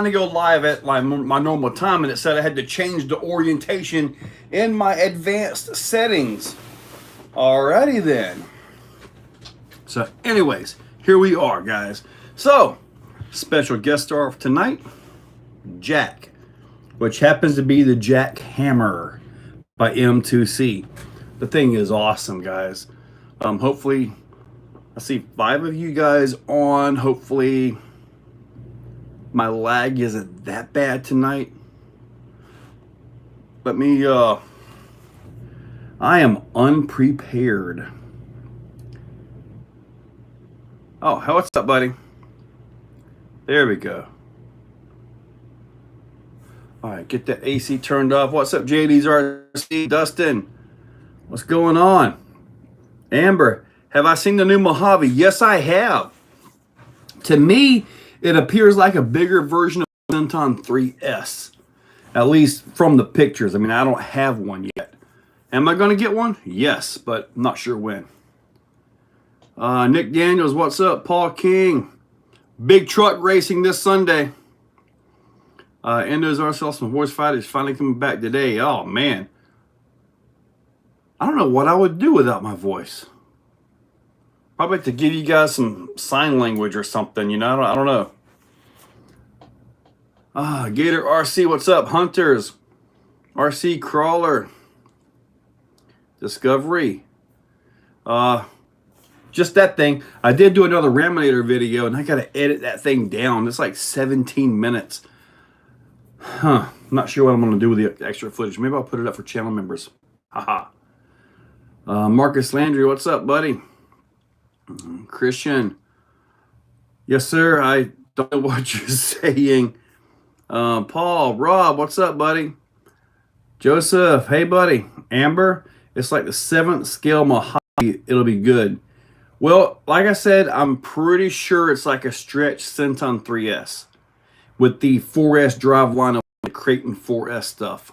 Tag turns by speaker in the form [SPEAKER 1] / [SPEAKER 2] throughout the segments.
[SPEAKER 1] to go live at my normal time, and it said I had to change the orientation in my advanced settings. Alrighty then. So anyways, here we are, guys. So, special guest star of tonight, Jack, which happens to be the Jack Hammer by M2C. The thing is awesome, guys. Hopefully, I see 5 of you guys on. Hopefully, my lag isn't that bad tonight. Let me, I am unprepared. Oh, what's up, buddy? There we go. All right, get the AC turned off. What's up, JD's RC? Dustin, what's going on? Amber, have I seen the new Mojave? Yes, I have. To me, it appears like a bigger version of the Centon 3S, at least from the pictures. I mean, I don't have one yet. Am I going to get one? Yes, but I'm not sure when. Nick Daniels, what's up? Paul King, big truck racing this Sunday. Endo's ourselves some horse fighters finally coming back today. Oh, man. I don't know what I would do without my voice. Probably to give you guys some sign language or something, you know? I don't know. Gator RC, what's up? Hunters, RC Crawler, Discovery. Just that thing. I did do another Raminator video, and I got to edit that thing down. It's like 17 minutes. I'm not sure what I'm going to do with the extra footage. Maybe I'll put it up for channel members. Haha. Marcus Landry, what's up, buddy? Christian. Yes, sir. I don't know what you're saying. Paul, Rob, what's up, buddy? Joseph, hey, buddy. Amber, it's like the 7th scale Mojave. It'll be good. Well, like I said, I'm pretty sure it's like a stretch Centon 3S with the 4S driveline of the Creighton 4S stuff.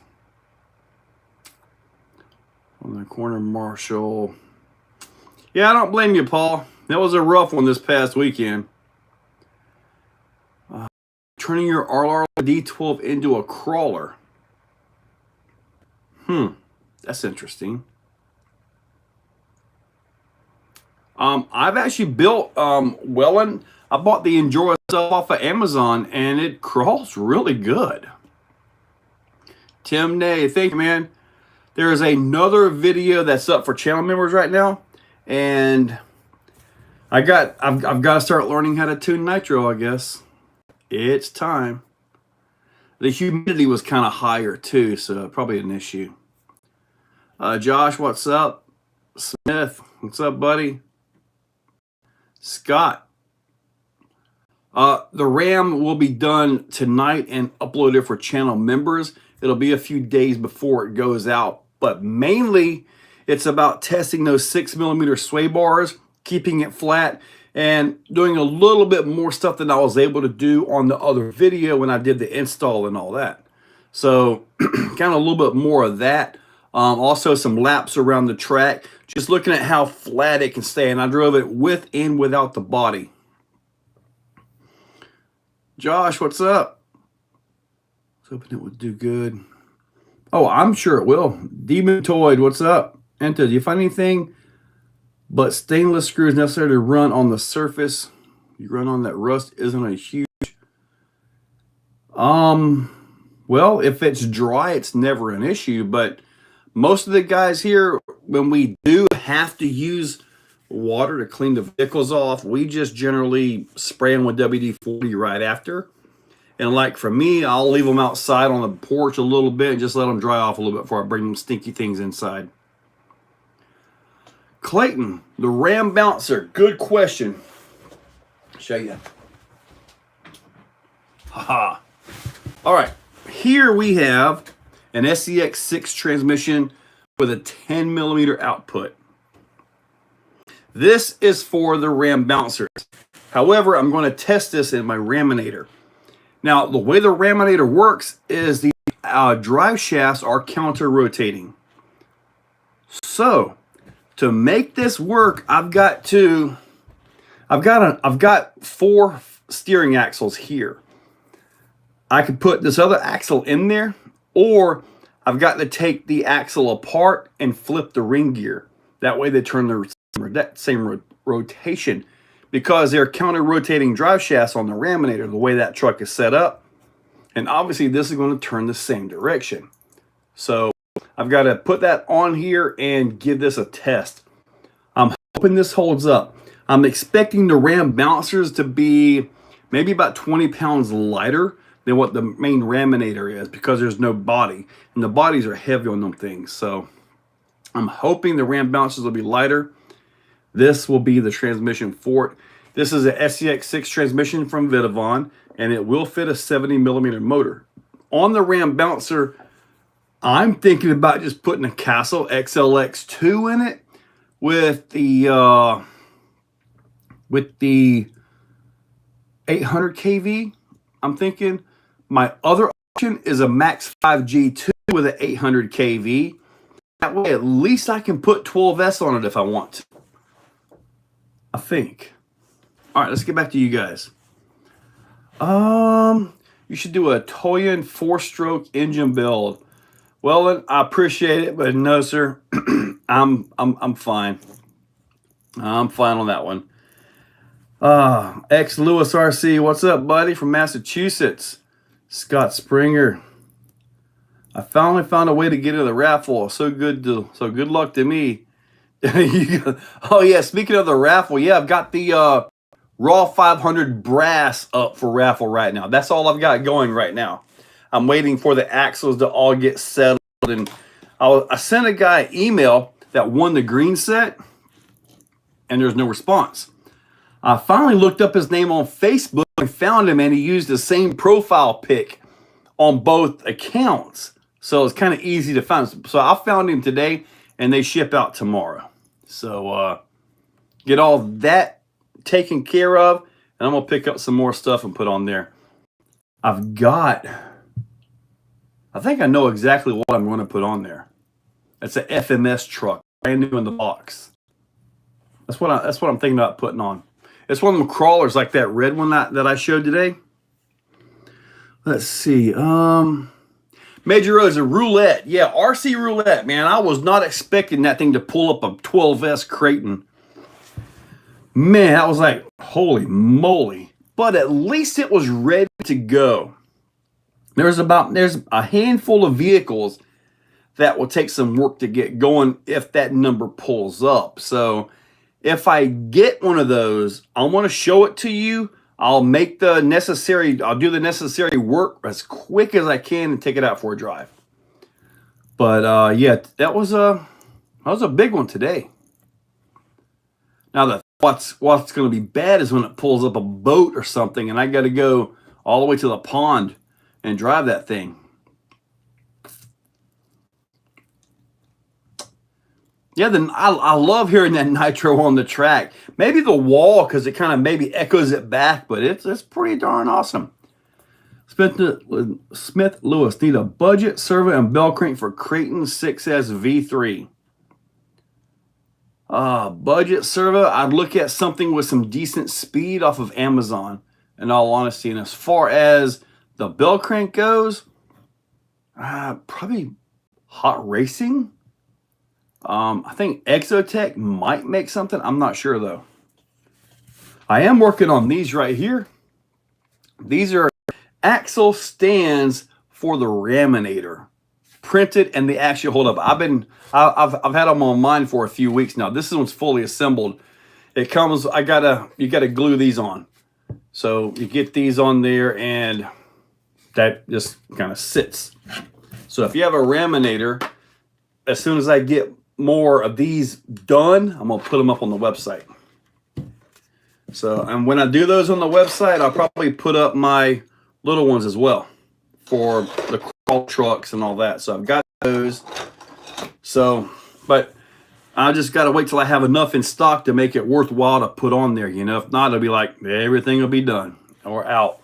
[SPEAKER 1] On the corner, Marshall. Yeah, I don't blame you, Paul. That was a rough one this past weekend. Turning your RLR D12 into a crawler. That's interesting. I've actually built Welland. I bought the Enjoy stuff off of Amazon, and it crawls really good. Tim Nay, thank you, man. There is another video that's up for channel members right now, and I've got to start learning how to tune nitro, I guess. It's time. The humidity was kind of higher too, so probably an issue. Josh, what's up? Smith, what's up, buddy? Scott. The RAM will be done tonight and uploaded for channel members. It'll be a few days before it goes out, but mainly it's about testing those 6mm sway bars, keeping it flat, and doing a little bit more stuff than I was able to do on the other video when I did the install and all that. So kind of a little bit more of that. Also some laps around the track, just looking at how flat it can stay. And I drove it with and without the body. Josh, what's up? I was hoping it would do good. Oh, I'm sure it will. Demontoid, what's up? Enta, do you find anything but stainless screws necessary to run on the surface? You run on that rust isn't a huge... Well, if it's dry, it's never an issue, but most of the guys here, when we do have to use water to clean the vehicles off, we just generally spray them with WD-40 right after. And like for me, I'll leave them outside on the porch a little bit and just let them dry off a little bit before I bring them stinky things inside. Clayton, the Ram Bouncer, good question. I'll show you. Haha. All right, here we have an SCX6 transmission with a 10mm output. This is for the Ram Bouncers. However, I'm going to test this in my Raminator. Now, the way the Raminator works is the drive shafts are counter-rotating. So, to make this work, I've got 4 steering axles here. I could put this other axle in there, or I've got to take the axle apart and flip the ring gear. That way they turn the same rotation, because they're counter-rotating drive shafts on the Raminator, the way that truck is set up. And obviously this is going to turn the same direction. So I've got to put that on here and give this a test. I'm hoping this holds up. I'm expecting the ram bouncers to be maybe about 20 pounds lighter than what the main Raminator is, because there's no body. And the bodies are heavy on them things. So I'm hoping the ram bouncers will be lighter. This will be the transmission for it. This is an SCX6 transmission from Vitavon, and it will fit a 70mm motor. On the ram bouncer, I'm thinking about just putting a Castle XLX2 in it with the 800 kV. I'm thinking my other option is a Max 5 G2 with an 800 kV. That way at least I can put 12S on it if I want to. I think. All right, let's get back to you guys. You should do a Toyin 4-stroke engine build. Well, I appreciate it, but no, sir. I'm fine. I'm fine on that one. X Lewis RC, what's up, buddy, from Massachusetts? Scott Springer. I finally found a way to get into the raffle. So good luck to me. Oh yeah, speaking of the raffle, yeah, I've got the Raw 500 brass up for raffle right now. That's all I've got going right now. I'm waiting for the axles to all get settled, and I sent a guy an email that won the green set, and there's no response. I finally looked up his name on Facebook and found him, and he used the same profile pic on both accounts. So it's kind of easy to find. So I found him today, and they ship out tomorrow. So get all that taken care of, and I'm going to pick up some more stuff and put on there. I think I know exactly what I'm going to put on there. It's an FMS truck, brand new in the box. That's what I'm thinking about putting on. It's one of them crawlers like that red one that I showed today. Let's see. Major Rose, a roulette. Yeah, RC roulette, man. I was not expecting that thing to pull up a 12S Creighton. Man, I was like, holy moly. But at least it was ready to go. There's a handful of vehicles that will take some work to get going if that number pulls up. So if I get one of those, I want to show it to you. I'll do the necessary work as quick as I can and take it out for a drive. But yeah, that was a big one today. Now what's going to be bad is when it pulls up a boat or something, and I got to go all the way to the pond and drive that thing. Yeah, then I love hearing that nitro on the track. Maybe the wall, because it kind of maybe echoes it back, but it's pretty darn awesome. Smith Lewis, need a budget servo and bell crank for Creighton 6S V3. Budget servo, I'd look at something with some decent speed off of Amazon, in all honesty. And as far as the bell crank goes, probably Hot Racing. I think Exotech might make something. I'm not sure, though. I am working on these right here. These are axle stands for the Raminator, printed, and they actually hold up. I've had them on mine for a few weeks now. This one's fully assembled. It comes. You gotta glue these on. So you get these on there, and that just kind of sits. So if you have a Raminator, as soon as I get more of these done, I'm gonna put them up on the website. So, and when I do those on the website, I'll probably put up my little ones as well for the crawl trucks and all that. So I've got those. So, but I just got to wait till I have enough in stock to make it worthwhile to put on there. You know, if not, it'll be like everything will be done or out.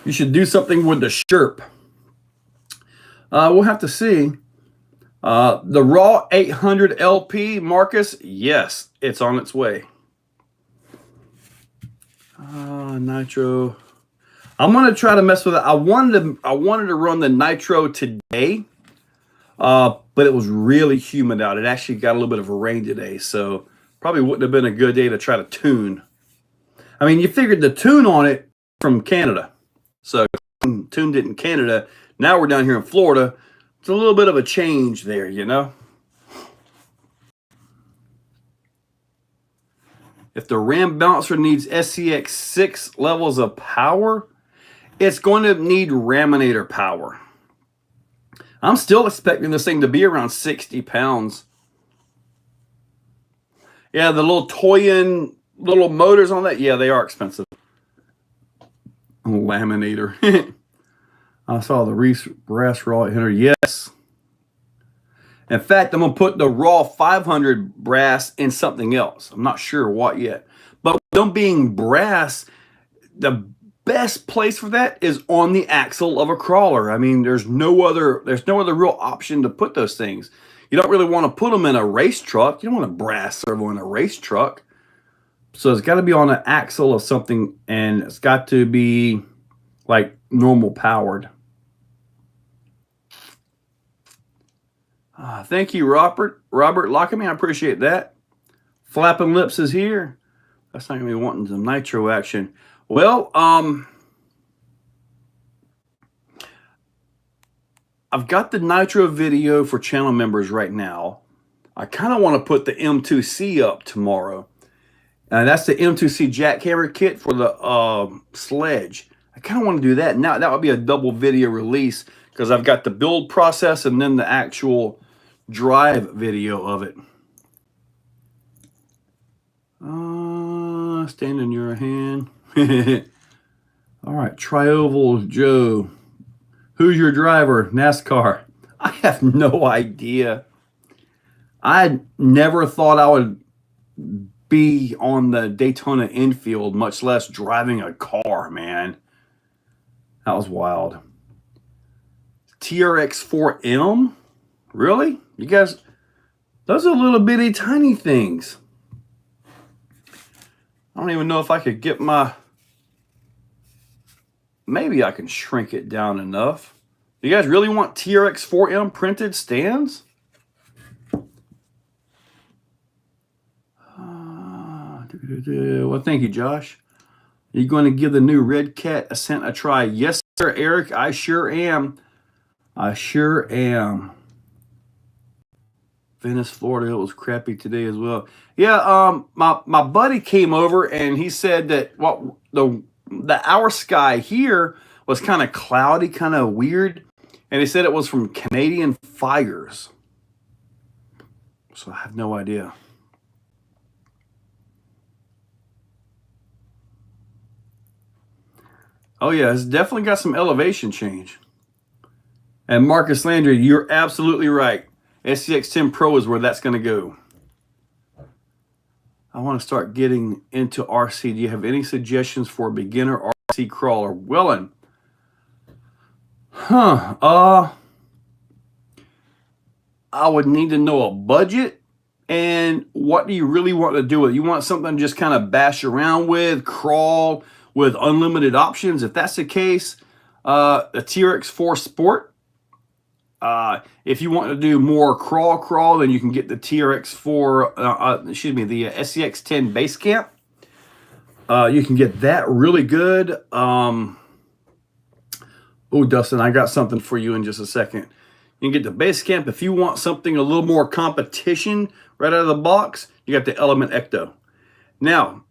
[SPEAKER 1] You should do something with the Sherp. We'll have to see. The Raw 800 LP, Marcus, yes, it's on its way. Nitro. I'm gonna try to mess with it. I wanted to run the nitro today, but it was really humid out. It actually got a little bit of a rain today, so probably wouldn't have been a good day to try to tune. I mean, you figured the tune on it from Canada, so tuned it in Canada. Now we're down here in Florida. It's a little bit of a change there, you know. If the RAM bouncer needs SCX 6 levels of power, it's going to need Raminator power. I'm still expecting this thing to be around 60 pounds. Yeah, the little toy-in little motors on that, yeah, they are expensive. Laminator. I saw the brass raw 800. Yes. In fact, I'm going to put the raw 500 brass in something else. I'm not sure what yet. But them being brass, the best place for that is on the axle of a crawler. I mean, there's no other real option to put those things. You don't really want to put them in a race truck. You don't want a brass servo in a race truck. So it's got to be on an axle of something, and it's got to be like normal powered. Thank you, Robert Lockamy. I appreciate that. Flapping Lips is here. That's not going to be wanting some nitro action. Well, I've got the nitro video for channel members right now. I kind of want to put the M2C up tomorrow. That's the M2C jackhammer kit for the sledge. I kind of want to do that. Now, that would be a double video release because I've got the build process and then the actual drive video of it. Stand in your hand. All right, Trioval Joe. Who's your driver? NASCAR. I have no idea. I never thought I would be on the Daytona infield, much less driving a car, man. That was wild. TRX4M? Really? You guys, those are little bitty tiny things. I don't even know if I could get my... Maybe I can shrink it down enough. Do you guys really want TRX4M printed stands? Well, thank you, Josh. Are you going to give the new Red Cat Ascent a try? Yes, sir, Eric. I sure am. I sure am. Venice, Florida. It was crappy today as well. Yeah, my buddy came over and he said that our sky here was kind of cloudy, kind of weird, and he said it was from Canadian fires. So I have no idea. Oh yeah, it's definitely got some elevation change. And Marcus Landry, you're absolutely right. SCX10 Pro is where that's going to go. I want to start getting into RC. Do you have any suggestions for a beginner RC crawler? Wellen. I would need to know a budget and what do you really want to do with it? You want something to just kind of bash around with, crawl with unlimited options? If that's the case, the TRX4 Sport. If you want to do more crawl, then you can get the TRX4, the SCX10 Base Camp. You can get that really good. Oh, Dustin, I got something for you in just a second. You can get the Base Camp. If you want something a little more competition right out of the box, you got the Element Ecto. Now,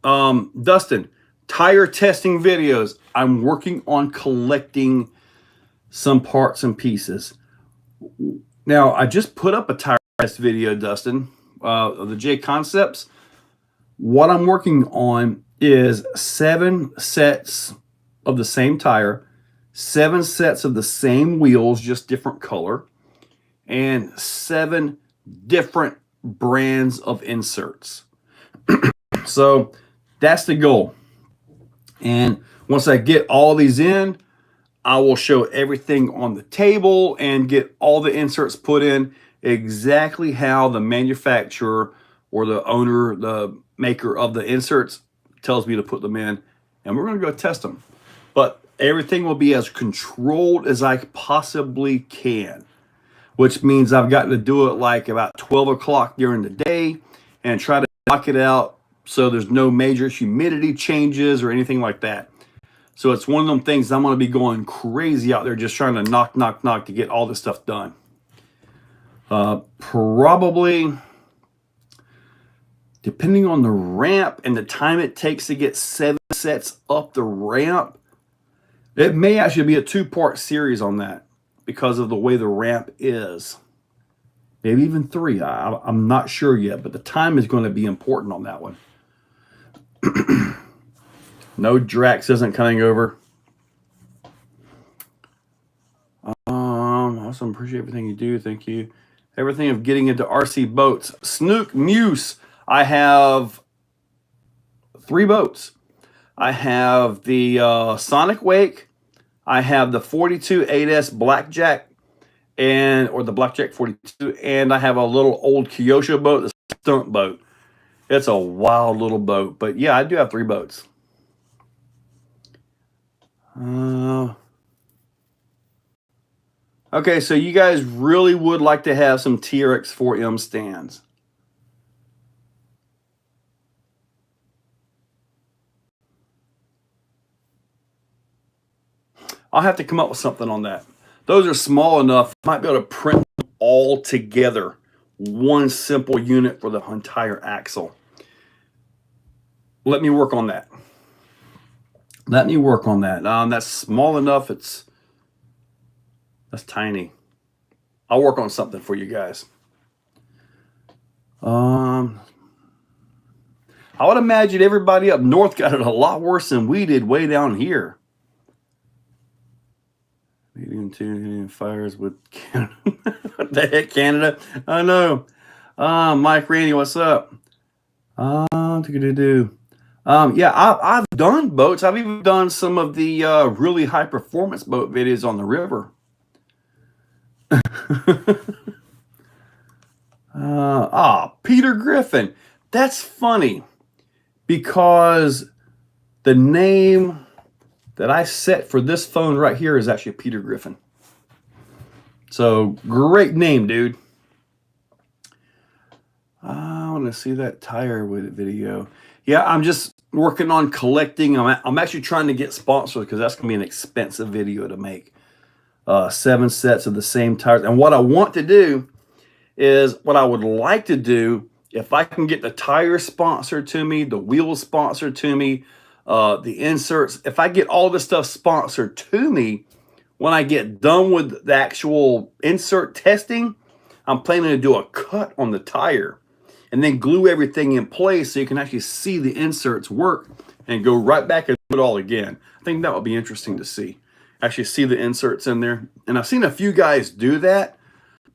[SPEAKER 1] Dustin, tire testing videos. I'm working on collecting some parts and pieces. Now, I just put up a tire test video, Dustin, of the J Concepts. What I'm working on is 7 sets of the same tire, 7 sets of the same wheels, just different color, and 7 different brands of inserts. So that's the goal. And once I get all these in, I will show everything on the table and get all the inserts put in exactly how the manufacturer or the owner, the maker of the inserts tells me to put them in. And we're going to go test them. But everything will be as controlled as I possibly can, which means I've got to do it like about 12 o'clock during the day and try to knock it out so there's no major humidity changes or anything like that. So it's one of them things I'm going to be going crazy out there just trying to knock to get all this stuff done. Probably, depending on the ramp and the time it takes to get 7 sets up the ramp, it may actually be a 2-part series on that because of the way the ramp is. Maybe even 3. I'm not sure yet, but the time is going to be important on that one. No, Drax isn't coming over. Awesome. Appreciate everything you do. Thank you. Everything of getting into RC boats. Snook Muse. I have 3 boats. I have the Sonic Wake. I have the 42 8S Blackjack, or the Blackjack 42, and I have a little old Kyosho boat, the stunt boat. It's a wild little boat, but yeah, I do have 3 boats. Okay, so you guys really would like to have some TRX4M stands. I'll have to come up with something on that. Those are small enough, I might be able to print them all together. One simple unit for the entire axle. Let me work on that. That's small enough. That's tiny. I'll work on something for you guys. I would imagine everybody up north got it a lot worse than we did way down here. Medium 2 fires with Canada. What the heck, Canada? I know. Mike Randy, what's up? Yeah, I've done boats. I've even done some of the really high performance boat videos on the river. Peter Griffin. That's funny because the name that I set for this phone right here is actually Peter Griffin. So great name, dude. I want to see that tire with it video. Yeah, I'm just working on collecting. I'm actually trying to get sponsors because that's going to be an expensive video to make. 7 sets of the same tires. And what I want to do is, what I would like to do, if I can get the tire sponsored to me, the wheels sponsored to me, the inserts, if I get all this stuff sponsored to me, when I get done with the actual insert testing, I'm planning to do a cut on the tire and then glue everything in place so you can actually see the inserts work and go right back and do it all again. I think that would be interesting to see. Actually see the inserts in there. And I've seen a few guys do that,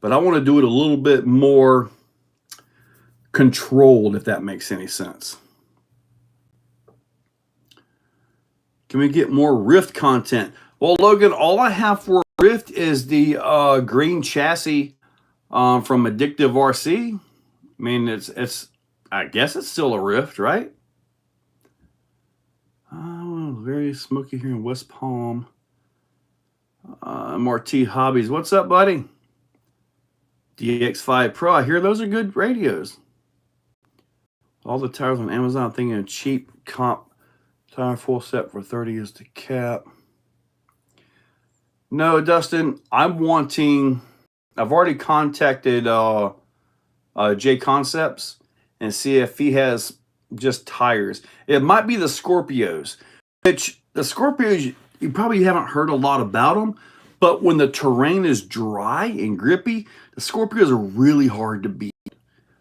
[SPEAKER 1] but I want to do it a little bit more controlled, if that makes any sense. Can we get more Rift content? Well, Logan, all I have for Rift is the green chassis from Addictive RC. I mean, I guess it's still a Rift, right? Very smoky here in West Palm. MRT Hobbies. What's up, buddy? DX5 Pro. I hear those are good radios. All the tires on Amazon. I'm thinking a cheap comp tire full set for 30 is the cap. No, Dustin, I've already contacted J Concepts and see if he has just tires. It might be the Scorpios, which the Scorpios, you probably haven't heard a lot about them, but when the terrain is dry and grippy, the Scorpios are really hard to beat.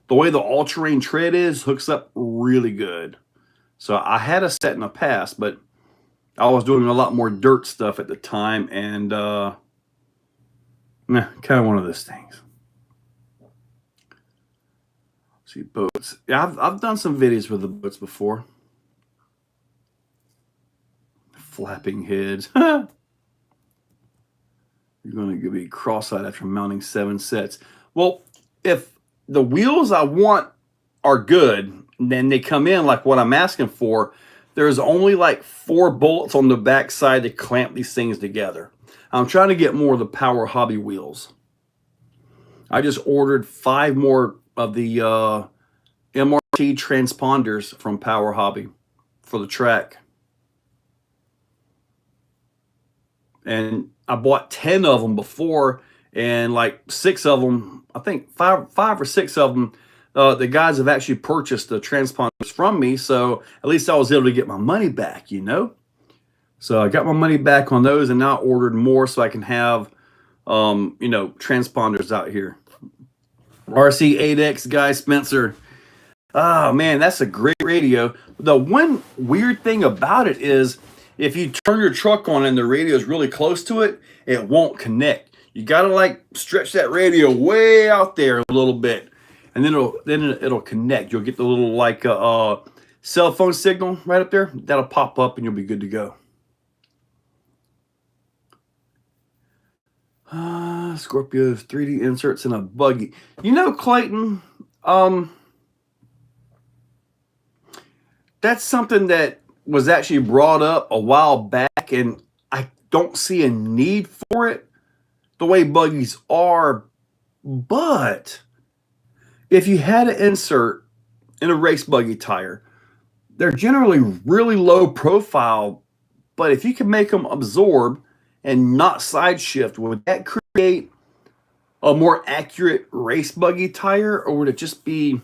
[SPEAKER 1] The way the all-terrain tread hooks up really good. So I had a set in the past, but I was doing a lot more dirt stuff at the time, and kind of one of those things. See, boats. Yeah, I've done some videos with the boats before. Flapping heads. You're going to be cross-eyed after mounting 7 sets. Well, if the wheels I want are good, then they come in like what I'm asking for, there's only like 4 bullets on the back side to clamp these things together. I'm trying to get more of the Power Hobby wheels. I just ordered 5 more of the MRT transponders from Power Hobby for the track. And I bought 10 of them before, and like 6 of them, I think five or 6 of them, the guys have actually purchased the transponders from me, so at least I was able to get my money back, you know? So I got my money back on those, and now ordered more so I can have, you know, transponders out here. RC8X guy Spencer. Oh man, that's a great radio. The one weird thing about it is if you turn your truck on and the radio is really close to it, it won't connect. You gotta like stretch that radio way out there a little bit, and then it'll connect. You'll get the little like cell phone signal right up there. That'll pop up and you'll be good to go. Scorpios 3D inserts in a buggy. You know, Clayton, that's something that was actually brought up a while back, and I don't see a need for it the way buggies are. But if you had an insert in a race buggy tire, they're generally really low profile, but if you can make them absorb and not side shift, would that create a more accurate race buggy tire, or would it just be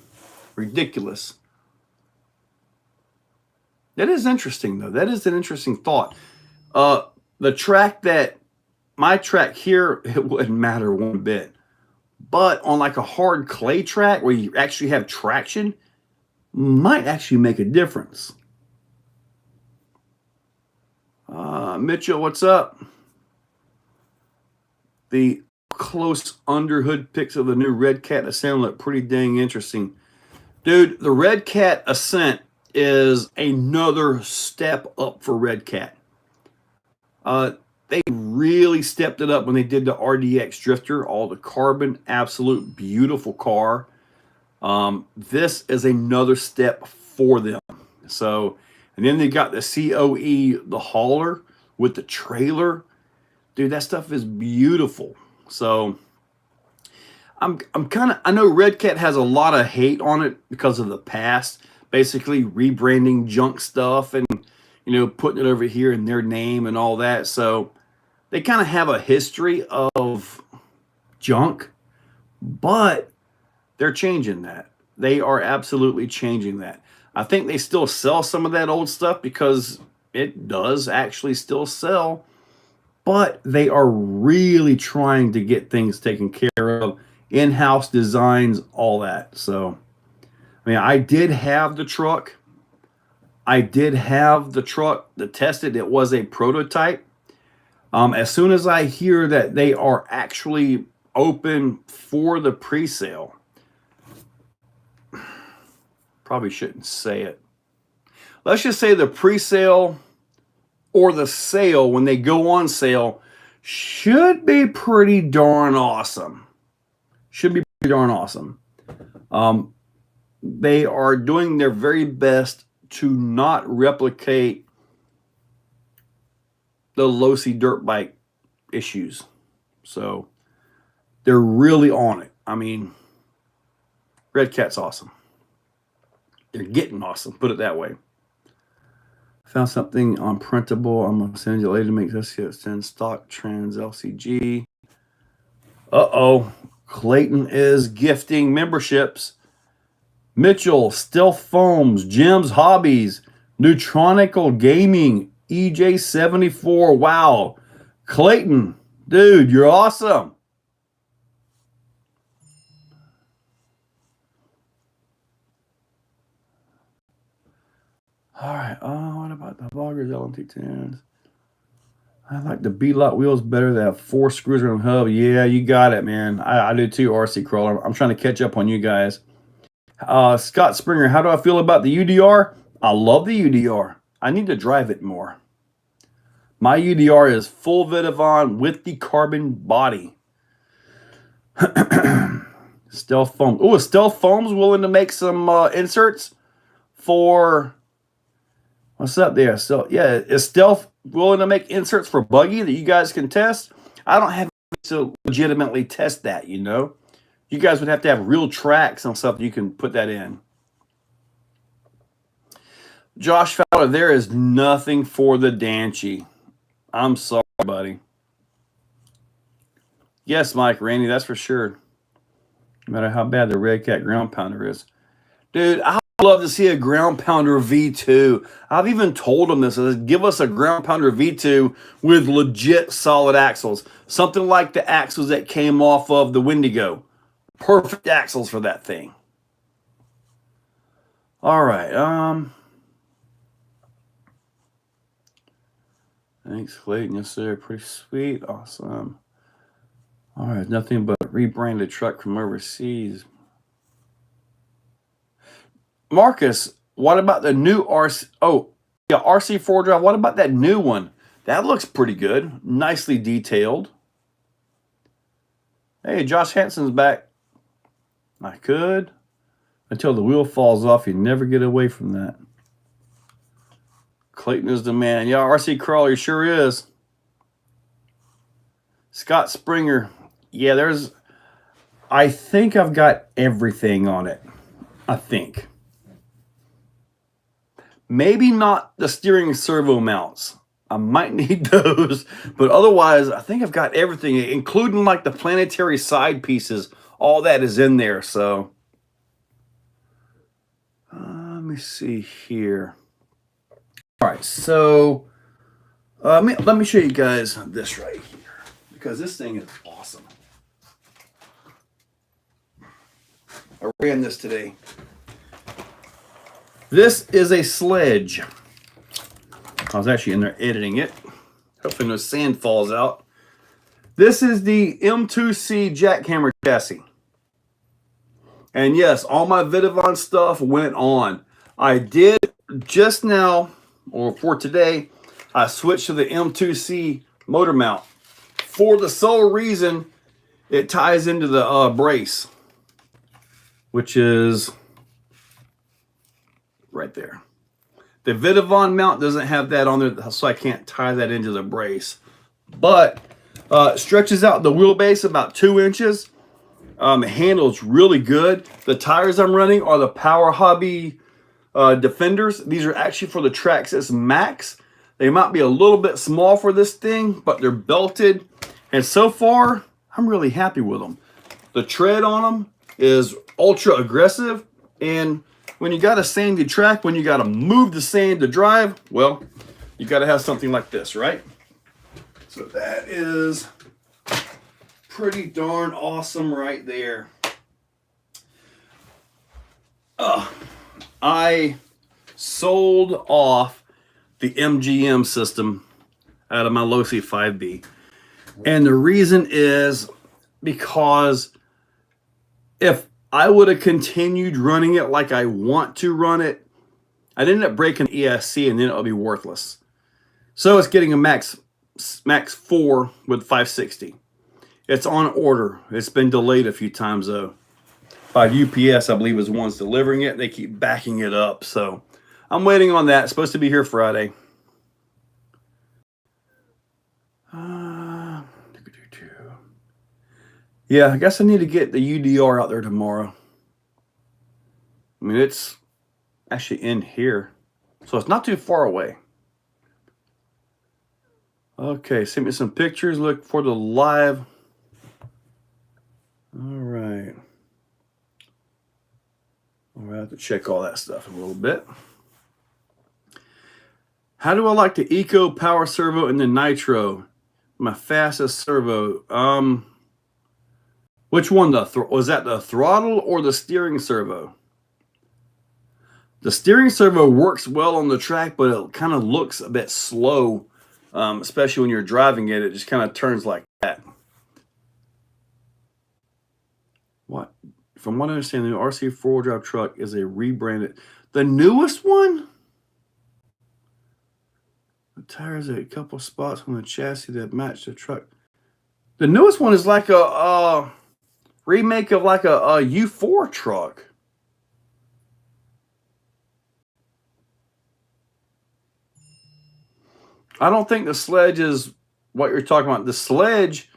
[SPEAKER 1] ridiculous? That is interesting, though. That is an interesting thought. The track that, my track here, it wouldn't matter one bit. But on like a hard clay track where you actually have traction, might actually make a difference. Mitchell, what's up? The close underhood pics of the new Red Cat Ascent look pretty dang interesting. Dude, the Red Cat Ascent is another step up for Red Cat. They really stepped it up when they did the RDX Drifter, all the carbon, absolute beautiful car. This is another step for them. So, and then they got the COE, the hauler with the trailer. Dude, that stuff is beautiful. So I'm kind of, I know Red Cat has a lot of hate on it because of the past, basically rebranding junk stuff and, you know, putting it over here in their name and all that. So they kind of have a history of junk, but they're changing that. They are absolutely changing that. I think they still sell some of that old stuff because it does actually still sell, but they are really trying to get things taken care of, in-house designs, all that. So, I mean, I did have the truck. To test it. It was a prototype. As soon as I hear that they are actually open for the pre-sale, probably shouldn't say it. Let's just say the pre-sale or the sale, when they go on sale, should be pretty darn awesome. Should be pretty darn awesome. They are doing their very best to not replicate the low-C dirt bike issues. So they're really on it. I mean, Red Cat's awesome. They're getting awesome, put it that way. Found something on printable. I'm going to send you later to make this send stock trans LCG. Uh-oh. Clayton is gifting memberships. Mitchell, Stealth Foams, Jim's Hobbies, Neutronical Gaming, EJ74. Wow. Clayton, dude, you're awesome. All right. Oh, what about the Boggers LMT10s? I like the B-Lot wheels better. They have 4 screws around the hub. Yeah, you got it, man. I do too, RC Crawler. I'm trying to catch up on you guys. Scott Springer, how do I feel about the UDR? I love the UDR. I need to drive it more. My UDR is full Vidavon with the carbon body. Stealth Foam. Oh, Stealth Foam's willing to make some inserts for... What's up there? So yeah, is Stealth willing to make inserts for Buggy that you guys can test? I don't have to legitimately test that, you know. You guys would have to have real tracks and stuff you can put that in. Josh Fowler, there is nothing for the Danchi. I'm sorry, buddy. Yes, Mike, Randy, that's for sure. No matter how bad the Red Cat ground pounder is. Dude, I would love to see a ground pounder V2. I've even told them this. I said, give us a ground pounder V2 with legit solid axles. Something like the axles that came off of the Wendigo. Perfect axles for that thing. All right. Thanks, Clayton. Yes, sir. Pretty sweet. Awesome. All right. Nothing but a rebranded truck from overseas. Marcus, what about the new RC? Oh, yeah, RC4 drive. What about that new one? That looks pretty good. Nicely detailed. Hey, Josh Hansen's back. I could. Until the wheel falls off, you never get away from that. Clayton is the man. Yeah, RC Crawler sure is. Scott Springer. Yeah, I think I've got everything on it. I think. Maybe not the steering servo mounts. I might need those. But otherwise, I think I've got everything, including like the planetary side pieces. All that is in there. So, let me see here. All right, so let me show you guys this right here, because this thing is awesome. I ran this today. This is a sledge. I was actually in there editing it. Hoping no sand falls out. This is the M2C jackhammer chassis. And yes, all my Vidavon stuff went on. I did just now, or for today, I switched to the M2C motor mount for the sole reason it ties into the brace, which is right there. The Vidavon mount doesn't have that on there, so I can't tie that into the brace. But stretches out the wheelbase about 2 inches. It handles really good. The tires I'm running are the Power Hobby Defenders. These are actually for the Traxxas Max. They might be a little bit small for this thing, but they're belted. And so far, I'm really happy with them. The tread on them is ultra aggressive. And when you got a sandy track, when you got to move the sand to drive, well, you got to have something like this, right? So that is pretty darn awesome right there. I sold off the MGM system out of my Losi 5B. And the reason is because if I would have continued running it like I want to run it, I'd end up breaking the ESC and then it would be worthless. So it's getting a Max 4 with 560. It's on order. It's been delayed a few times though. By UPS, I believe, is the ones delivering it. They keep backing it up. So I'm waiting on that. It's supposed to be here Friday. Yeah, I guess I need to get the UDR out there tomorrow. I mean, it's actually in here. So it's not too far away. Okay, send me some pictures. Look for the live. All right. I'll have to check all that stuff in a little bit. How do I like the Eco Power Servo and the Nitro? My fastest servo. Which one? Was that the throttle or the steering servo? The steering servo works well on the track, but it kind of looks a bit slow, especially when you're driving it. It just kind of turns like that. What? From what I understand, the RC four-wheel drive truck is a rebranded. The newest one? The tires are a couple spots on the chassis that match the truck. The newest one is like a remake of like a U4 truck. I don't think the sledge is what you're talking about. The sledge,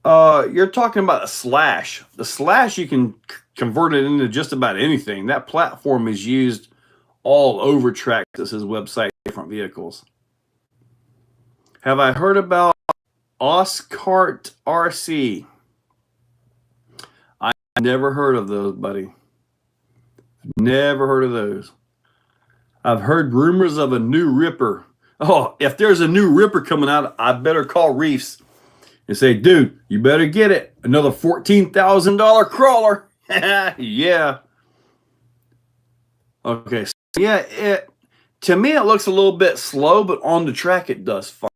[SPEAKER 1] you're talking about a slash. The slash, you can convert it into just about anything. That platform is used all over Traxxas's website, different vehicles. Have I heard about Oscart RC? I never heard of those, buddy. Never heard of those. I've heard rumors of a new Ripper. Oh, if there's a new Ripper coming out, I better call Reefs and say, dude, you better get it. Another $14,000 crawler. Yeah. Okay. So yeah, to me, it looks a little bit slow, but on the track, it does fine.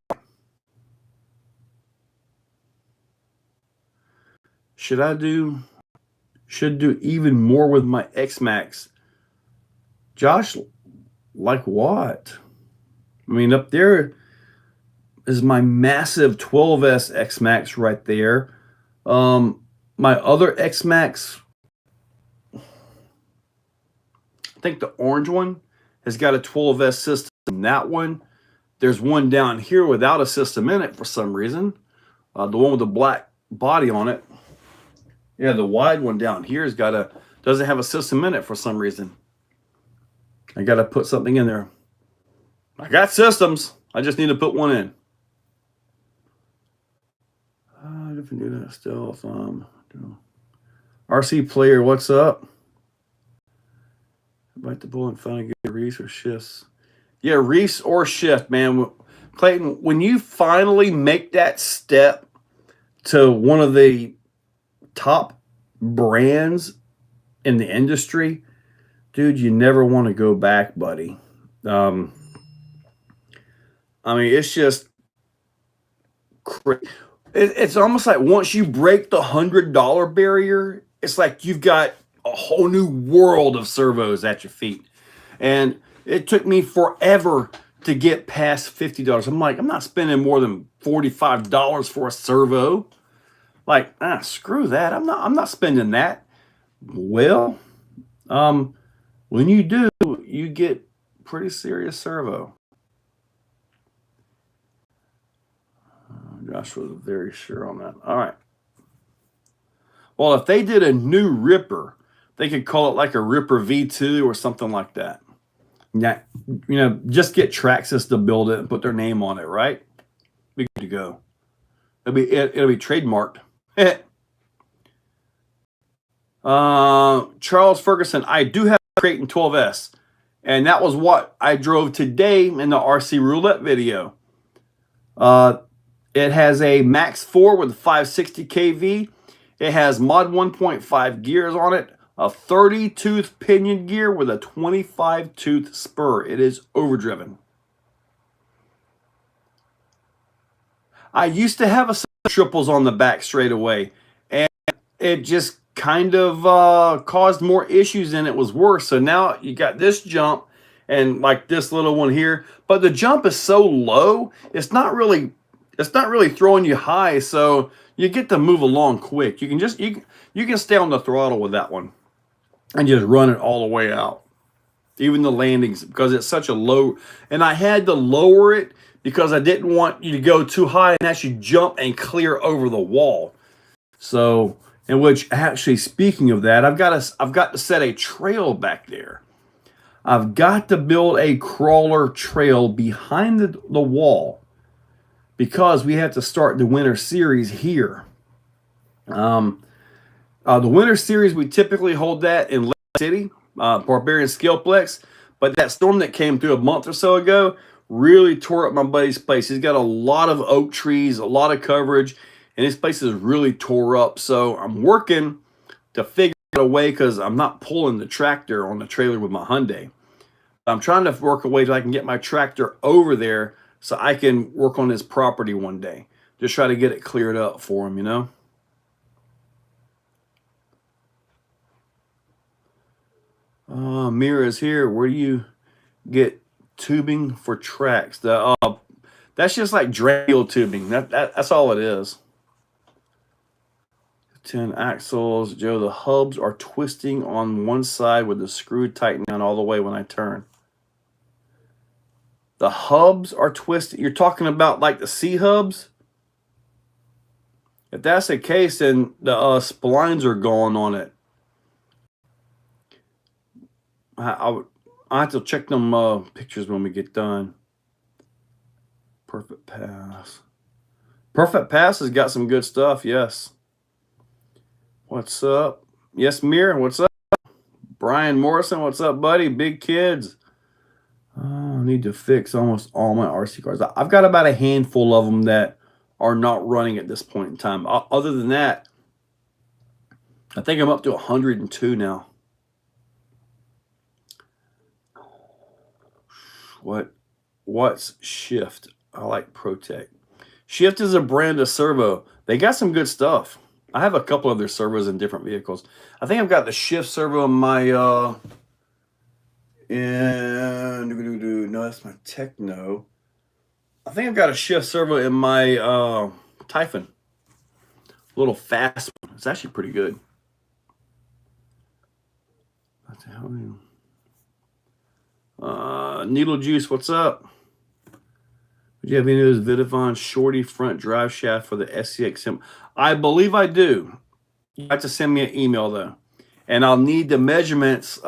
[SPEAKER 1] Should do even more with my X-Max. Josh, like what? I mean, up there is my massive 12S X-Max right there. My other X-Max, I think the orange one, has got a 12S system. That one, there's one down here without a system in it for some reason. The one with the black body on it. Yeah, the wide one down here doesn't have a system in it for some reason. I got to put something in there. I got systems. I just need to put one in. Different do that stealth. RC player, what's up? Bite the bullet and finally get Reese or shifts. Yeah, Reese or shift, man. Clayton, when you finally make that step to one of the top brands in the industry, dude, you never want to go back, buddy. I mean, it's just crazy. It's almost like once you break the $100 barrier, it's like you've got a whole new world of servos at your feet. And it took me forever to get past $50. I'm like, I'm not spending more than $45 for a servo. Like, screw that. I'm not spending that. Well, when you do, you get pretty serious servo. Josh was very sure on that. All right. Well, if they did a new Ripper, they could call it like a Ripper V2 or something like that. Yeah, just get Traxxas to build it and put their name on it, right? Be good to go. It'll be trademarked. Charles Ferguson, I do have a Creighton 12S, and that was what I drove today in the RC Roulette video. It has a Max 4 with 560 kV. It has Mod 1.5 gears on it, a 30-tooth pinion gear with a 25-tooth spur. It is overdriven. I used to have a set of triples on the back straight away, and it just kind of caused more issues and it was worse. So now you got this jump and like this little one here, but the jump is so low, it's not really throwing you high, so you get to move along quick. You can stay on the throttle with that one and just run it all the way out. Even the landings, because it's such a low, and I had to lower it because I didn't want you to go too high and actually jump and clear over the wall. So, in which actually, speaking of that, I've got to set a trail back there. I've got to build a crawler trail behind the wall because we have to start the winter series here. The winter series, we typically hold that in Lake City, Barbarian Scalplex, but that storm that came through a month or so ago really tore up my buddy's place. He's got a lot of oak trees, a lot of coverage, and his place is really tore up. So I'm working to figure out a way, because I'm not pulling the tractor on the trailer with my Hyundai. I'm trying to work a way so I can get my tractor over there so I can work on his property one day. Just try to get it cleared up for him, Mira's here. Where do you get tubing for tracks? That's just like drain tubing. That's all it is. 10 axles. Joe, the hubs are twisting on one side with the screw tightened down all the way when I turn. The hubs are twisted. You're talking about like the C hubs? If that's the case, then the splines are gone on it. I have to check them pictures when we get done. Perfect Pass. Perfect Pass has got some good stuff, yes. What's up? Yes, Mir, what's up? Brian Morrison, what's up, buddy? Big Kids. I need to fix almost all my RC cars. I've got about a handful of them that are not running at this point in time. Other than that, I think I'm up to 102 now. What's Shift? I like Protect. Shift is a brand of servo. They got some good stuff. I have a couple of their servos in different vehicles. I think I've got the Shift servo in my no, that's my Techno. I think I've got a Shift servo in my Typhon. A little fast one. It's actually pretty good. What the hell? Needle Juice, what's up? Do you have any of those Vidavon shorty front drive shaft for the SCXM? I believe I do. You have to send me an email though. And I'll need the measurements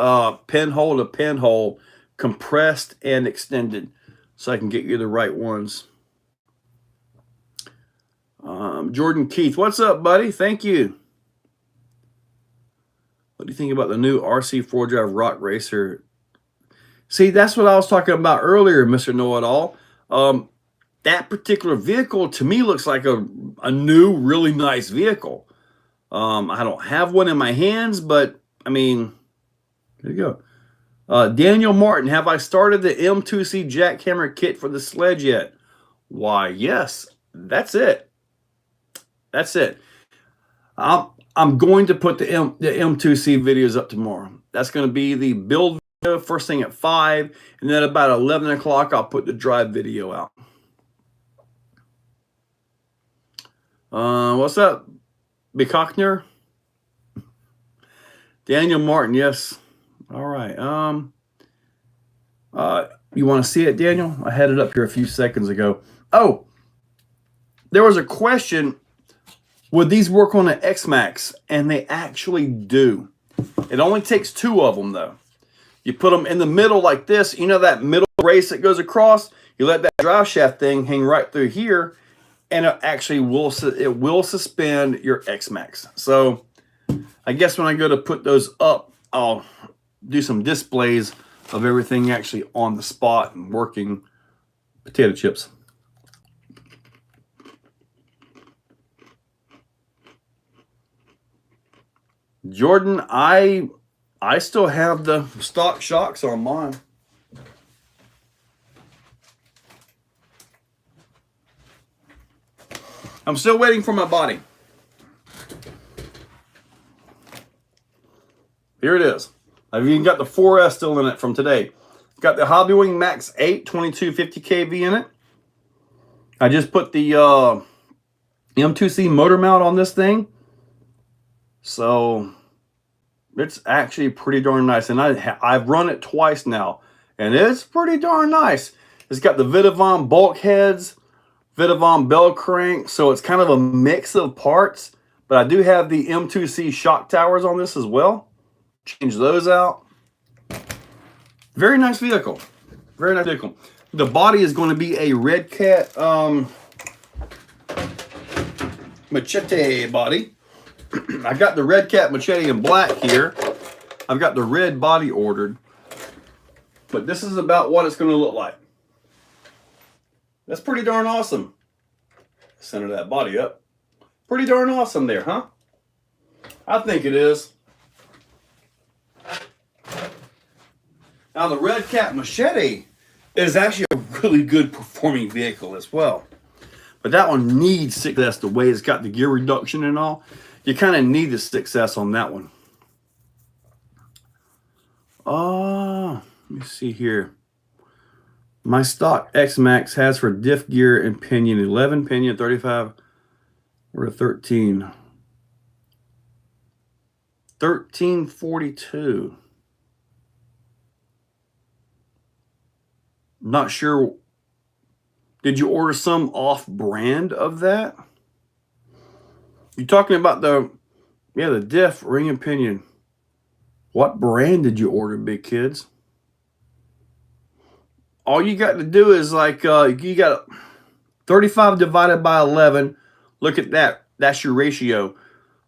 [SPEAKER 1] pinhole to pinhole, compressed and extended, so I can get you the right ones. Jordan Keith, what's up, buddy? Thank you. What do you think about the new RC 4-drive Rock Racer? See, that's what I was talking about earlier, Mr. Know-It-All. That particular vehicle, to me, looks like a new, really nice vehicle. I don't have one in my hands, but, I mean, there you go. Daniel Martin, have I started the M2C jackhammer kit for the sledge yet? Why, yes. That's it. That's it. I'm going to put the M2C videos up tomorrow. That's going to be the build video first thing at 5, and then about 11 o'clock, I'll put the drive video out. What's up, Bicockner? Daniel Martin, yes. All right. You want to see it, Daniel? I had it up here a few seconds ago. Oh, there was a question. Would these work on an X-Max? And they actually do. It only takes 2 of them, though. You put them in the middle like this. You know that middle brace that goes across? You let that drive shaft thing hang right through here, and it actually will suspend your X-Max. So I guess when I go to put those up, I'll do some displays of everything actually on the spot and working. Potato chips. Jordan, I still have the stock shocks on mine. I'm still waiting for my body. Here it is. I've even got the 4S still in it from today. Got the Hobbywing Max 8 2250 kV in it. I just put the M2C motor mount on this thing. So it's actually pretty darn nice. And I've run it twice now, and it's pretty darn nice. It's got the Vidavon bulkheads, Vidavon bell crank, so it's kind of a mix of parts. But I do have the M2C shock towers on this as well. Change those out. Very nice vehicle. Very nice vehicle. The body is going to be a Red Cat machete body. I got the Red Cat machete in black here. I've got the red body ordered. But this is about what it's going to look like. That's pretty darn awesome. Center that body up. Pretty darn awesome there, huh? I think it is. Now the Red Cat machete is actually a really good performing vehicle as well. But that one needs 6S the way it's got the gear reduction and all. You kind of need the 6S on that one. Let me see here. My stock X-Max has for diff gear and pinion 11 pinion, 35 or 13. 1342. Not sure Did you order some off-brand of that? You're talking about the diff ring and pinion. What brand did you order, big kids? All you got to do is like, you got 35 divided by 11. Look at that. That's your ratio.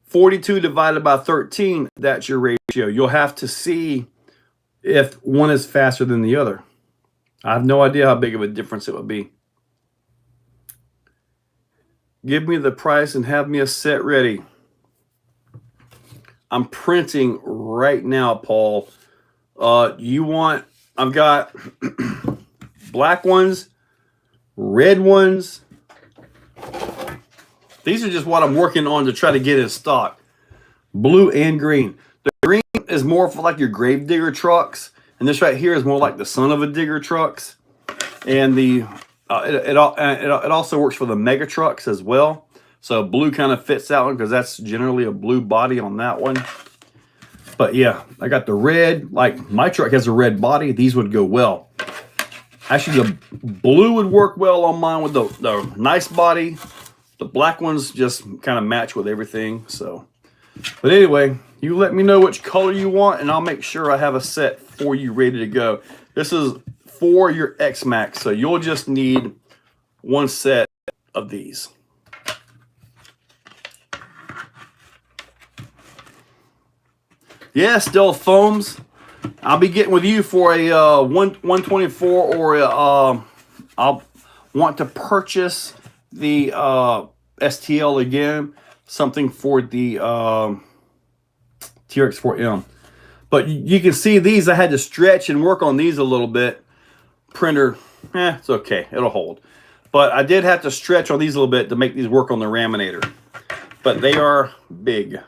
[SPEAKER 1] 42 divided by 13. That's your ratio. You'll have to see if one is faster than the other. I have no idea how big of a difference it would be. Give me the price and have me a set ready. I'm printing right now, Paul. I've got black ones, red ones. These are just what I'm working on to try to get in stock. Blue and green. The green is more for like your grave digger trucks. And this right here is more like the son of a digger trucks. And it also works for the mega trucks as well. So blue kind of fits that one because that's generally a blue body on that one. But yeah, I got the red. Like my truck has a red body. These would go well. Actually, the blue would work well on mine with the nice body. The black ones just kind of match with everything. So, but anyway, you let me know which color you want, and I'll make sure I have a set for you ready to go. This is for your X-Max, so you'll just need one set of these. Yeah, still foams. I'll be getting with you for a 124 or I'll want to purchase the STL again, something for the TRX4M. But you can see these, I had to stretch and work on these a little bit. Printer, it's okay, it'll hold. But I did have to stretch on these a little bit to make these work on the Raminator. But they are big.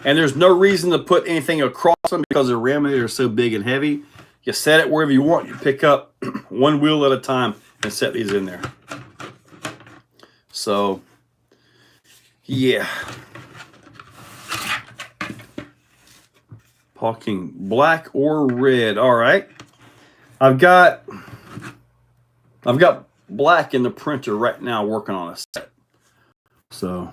[SPEAKER 1] And there's no reason to put anything across them because the Raminator is so big and heavy. You set it wherever you want. You pick up one wheel at a time and set these in there. So, yeah. Paul King, black or red. All right. I've got black in the printer right now working on a set. So,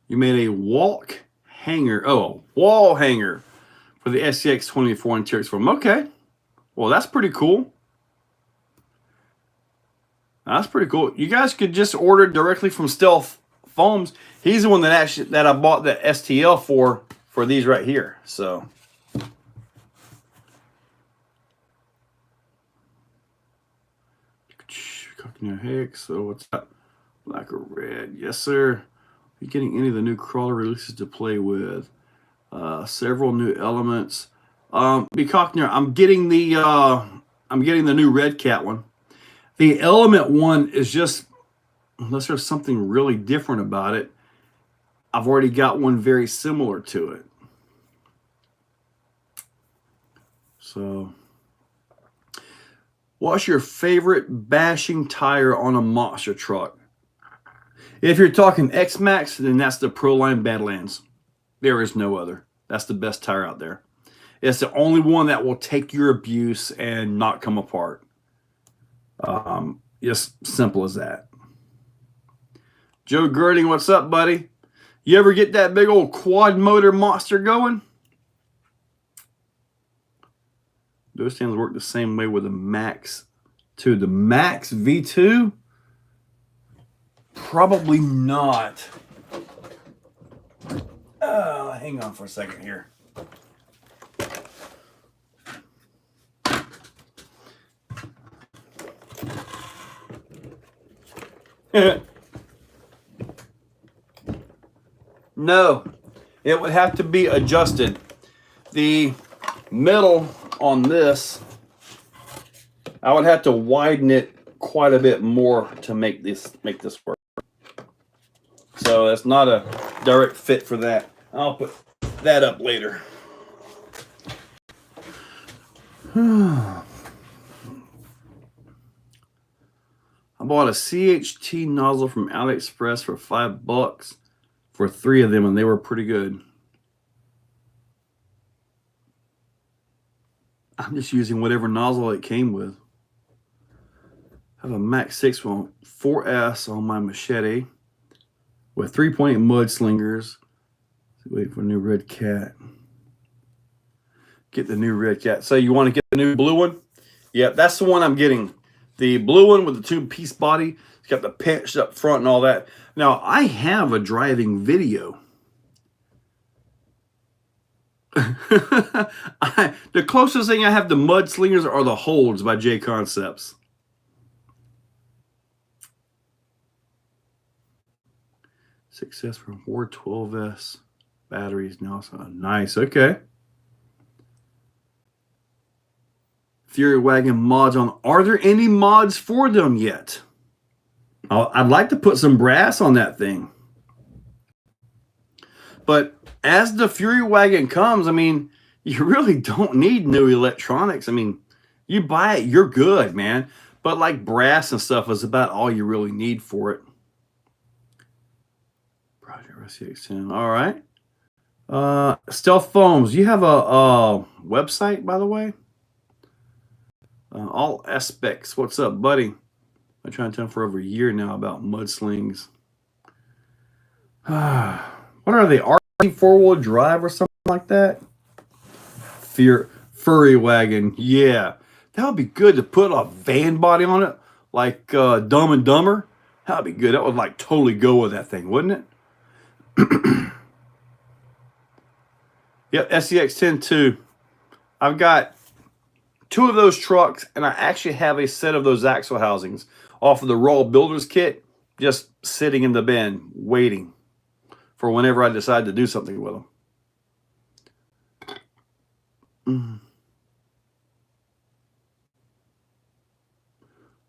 [SPEAKER 1] you made a wall hanger for the SCX24 and TRX4M. Okay. Well, that's pretty cool. That's pretty cool. You guys could just order directly from Stealth Foams. He's the one that I bought the STL for these right here. So Hex. So what's that? Black or red? Yes, sir. Are you getting any of the new crawler releases to play with? Several new elements. B. Cockner, I'm getting the new Red Cat one. The element one is just, unless there's something really different about it, I've already got one very similar to it. So, what's your favorite bashing tire on a monster truck? If you're talking X-Max, then that's the Proline Badlands. There is no other. That's the best tire out there. It's the only one that will take your abuse and not come apart. Just simple as that. Joe Girding, what's up, buddy? You ever get that big old quad motor monster going? Those stands work the same way with the Max 2. The Max V2? Probably not. Hang on for a second here. No, it would have to be adjusted. The metal on this, I would have to widen it quite a bit more to make this work. So that's not a direct fit for that. I'll put that up later. I bought a CHT nozzle from AliExpress for $5 for 3 of them, and they were pretty good. I'm just using whatever nozzle it came with. I have a Max 6 4S on my machete with 3.8 mudslingers. Wait for a new red cat. Get the new red cat. So you want to get the new blue one? Yeah, that's the one I'm getting. The blue one with the two-piece body. It's got the pinch up front and all that. Now, I have a driving video. The closest thing I have to mudslingers are the holds by J Concepts. Success from 412S batteries now. So nice. Okay. Fury Wagon mods on. Are there any mods for them yet? I'd like to put some brass on that thing. But as the Fury Wagon comes, I mean, you really don't need new electronics. I mean, you buy it, you're good, man. But like brass and stuff is about all you really need for it. Project RCX10. All right. Stealth Foams. You have a website, by the way? All Aspects. What's up, buddy? I've been trying to tell him for over a year now about mudslings. What are they? RC four-wheel drive or something like that? Furry Wagon. Yeah. That would be good to put a van body on it, like Dumb and Dumber. That would be good. That would like totally go with that thing, wouldn't it? Yep, SCX10 too. I've got 2 of those trucks, and I actually have a set of those axle housings off of the Raw Builders kit, just sitting in the bin, waiting for whenever I decide to do something with them.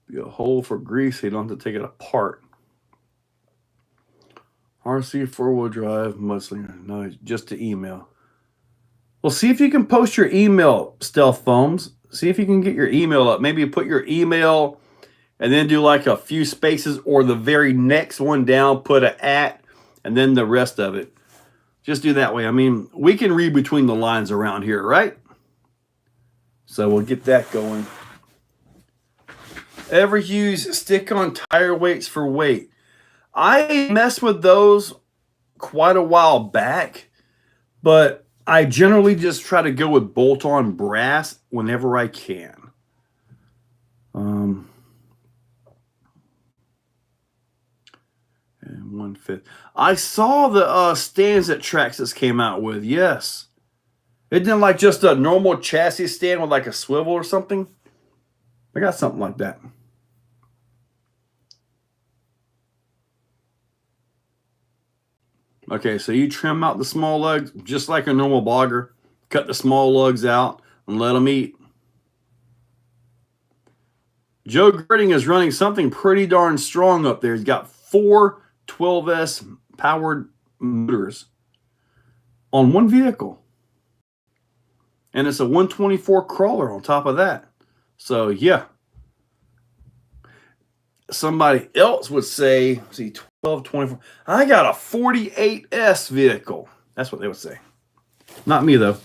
[SPEAKER 1] Be a hole for grease, so you don't have to take it apart. RC four-wheel drive, mudslinger. No, just to email. Well, see if you can post your email, Stealth Foams. See if you can get your email up. Maybe put your email and then do like a few spaces, or the very next one down, put an @ and then the rest of it. Just do that way. I mean, we can read between the lines around here, right? So we'll get that going. Ever use stick-on tire weights for weight? I messed with those quite a while back, but I generally just try to go with bolt-on brass whenever I can. 1/5. I saw the stands that Traxxas came out with. Yes. Isn't it like just a normal chassis stand with like a swivel or something? I got something like that. Okay, so you trim out the small lugs just like a normal bogger. Cut the small lugs out and let them eat. Joe Girding is running something pretty darn strong up there. He's got 4 12S powered motors on one vehicle. And it's a 124 crawler on top of that. So, yeah. Somebody else would say, see, 12, 24. I got a 48S vehicle. That's what they would say. Not me, though.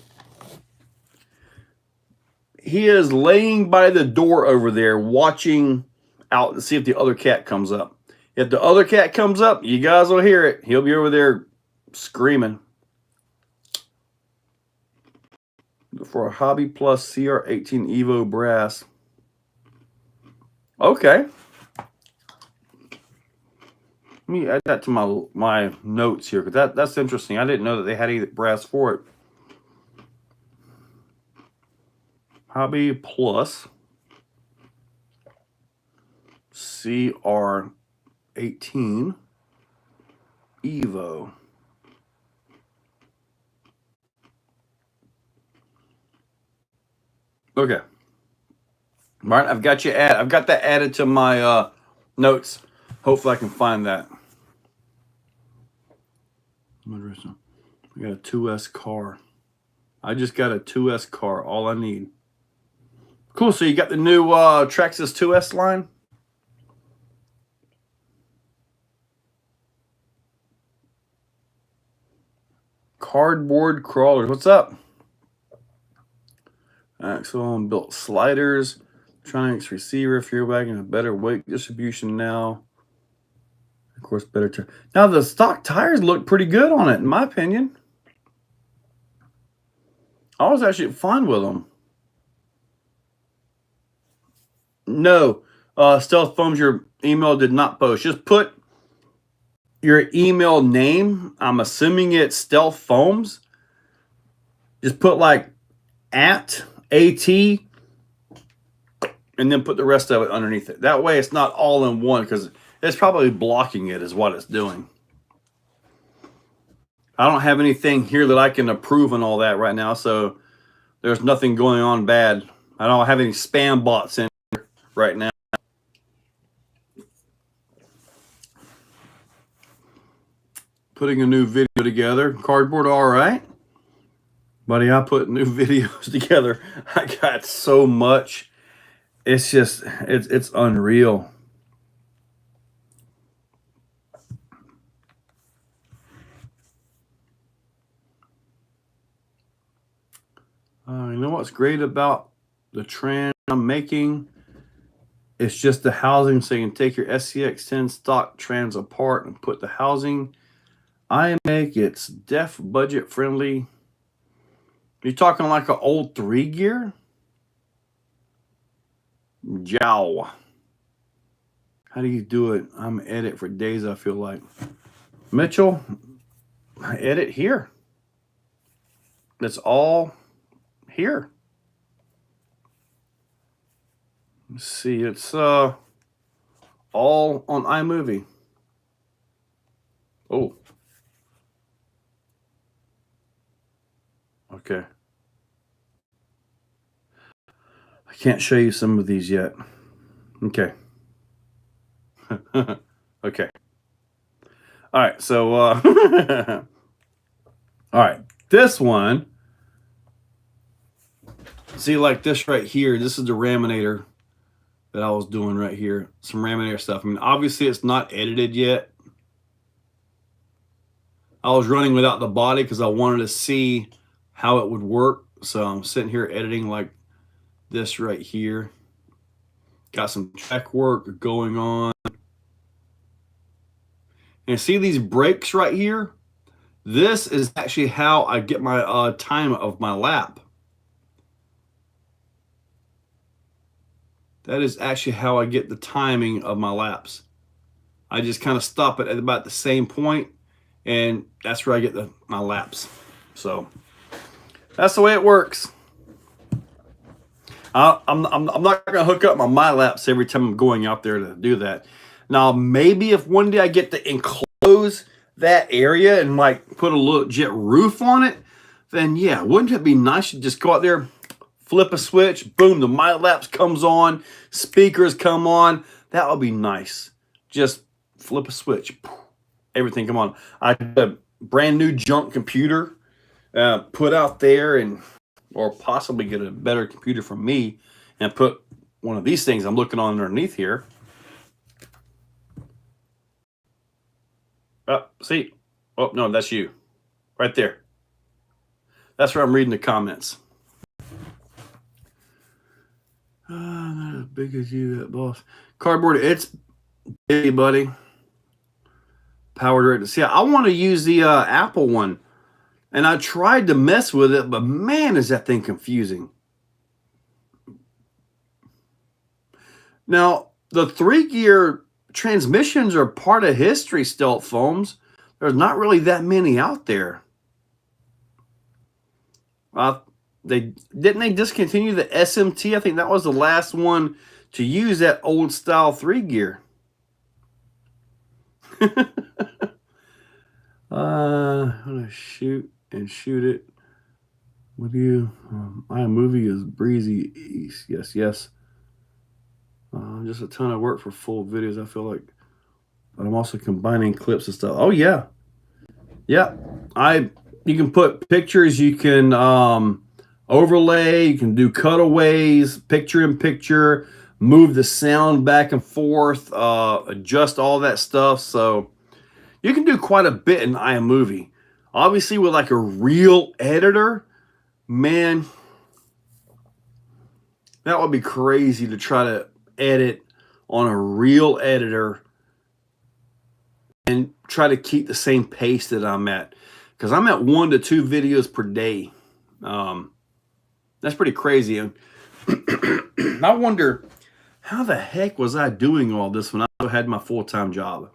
[SPEAKER 1] He is laying by the door over there watching out to see if the other cat comes up. If the other cat comes up, you guys will hear it. He'll be over there screaming. For a Hobby Plus CR18 Evo brass. Okay. Let me add that to my notes here, because that's interesting. I didn't know that they had any brass for it. Hobby Plus CR18 Evo. Okay. All right, I've got that added to my notes. Hopefully I can find that. I got a 2S car. I just got a 2S car. All I need. Cool. So you got the new Traxxas 2S line? Cardboard crawlers. What's up? Axle and built sliders. Electronics receiver, feedback, and a better weight distribution now. Of course, better. Now the stock tires look pretty good on it, in my opinion. I was actually fine with them. No, Stealth Foams, your email did not post. Just put your email name. I'm assuming it's Stealth Foams. Just put like @AT and then put the rest of it underneath it. That way it's not all in one because it's probably blocking it is what it's doing. I don't have anything here that I can approve and all that right now, so there's nothing going on bad. I don't have any spam bots in here right now. Putting a new video together. Cardboard, all right. Buddy, I put new videos together. I got so much. It's just, it's unreal. You know what's great about the trans I'm making? It's just the housing, so you can take your SCX10 stock trans apart and put the housing. I make it's def budget friendly. You're talking like an old 3 gear? Jow. How do you do it? I'm edit for days, I feel like. Mitchell, I edit here. It's all here. Let's see, it's all on iMovie. Oh. Okay. I can't show you some of these yet. Okay. Okay. All right, so all right, this one. See, like this right here, this is the Raminator that I was doing right here. Some Raminator stuff. I mean, obviously it's not edited yet. I was running without the body because I wanted to see how it would work. So I'm sitting here editing like this right here. Got some track work going on. And see these brakes right here? This is actually how I get my time of my lap. That is actually how I get the timing of my laps. I just kind of stop it at about the same point, and that's where I get my laps. So that's the way it works. I'm not going to hook up my laps every time I'm going out there to do that. Now, maybe if one day I get to enclose that area and like put a legit roof on it, then yeah, wouldn't it be nice to just go out there, flip a switch, boom, the My Laps comes on, speakers come on. That would be nice. Just flip a switch, everything come on. I got a brand new junk computer put out there, and or possibly get a better computer from me and put one of these things I'm looking on underneath here. Oh, see? Oh, no, that's you. Right there. That's where I'm reading the comments. Not as big as you, that boss. Cardboard, it's big, buddy. Power director. See, I want to use the Apple one. And I tried to mess with it, but man, is that thing confusing. Now, the 3-gear transmissions are part of history, Stealth Foams. There's not really that many out there. They discontinue the SMT? I think that was the last one to use that old style 3-gear. I'm gonna shoot it. What do you? iMovie is breezy. Yes. Just a ton of work for full videos. I feel like, but I'm also combining clips and stuff. Oh yeah. You can put pictures. You can overlay. You can do cutaways, picture in picture, move the sound back and forth, adjust all that stuff. So you can do quite a bit in iMovie. Obviously, with like a real editor, man, That would be crazy to try to edit on a real editor and try to keep the same pace that I'm at, because I'm at 1 to 2 videos per day. That's pretty crazy. And I wonder, how the heck was I doing all this when I had my full-time job?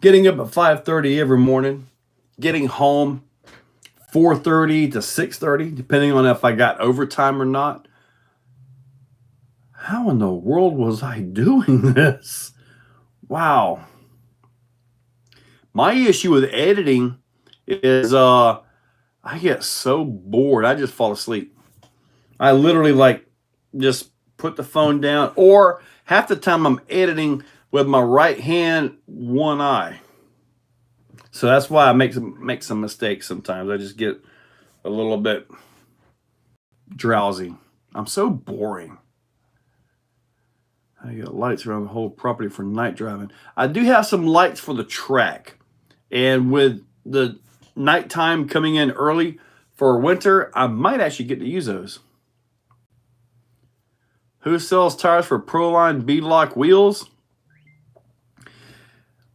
[SPEAKER 1] Getting up at 5:30 every morning, getting home 4:30 to 6:30, depending on if I got overtime or not. How in the world was I doing this? Wow. My issue with editing is I get so bored. I just fall asleep. I literally just put the phone down, or half the time I'm editing with my right hand, one eye. So that's why I make some mistakes sometimes. I just get a little bit drowsy. I'm so boring. I got lights around the whole property for night driving. I do have some lights for the track. And with the nighttime coming in early for winter, I might actually get to use those. Who sells tires for Proline beadlock wheels?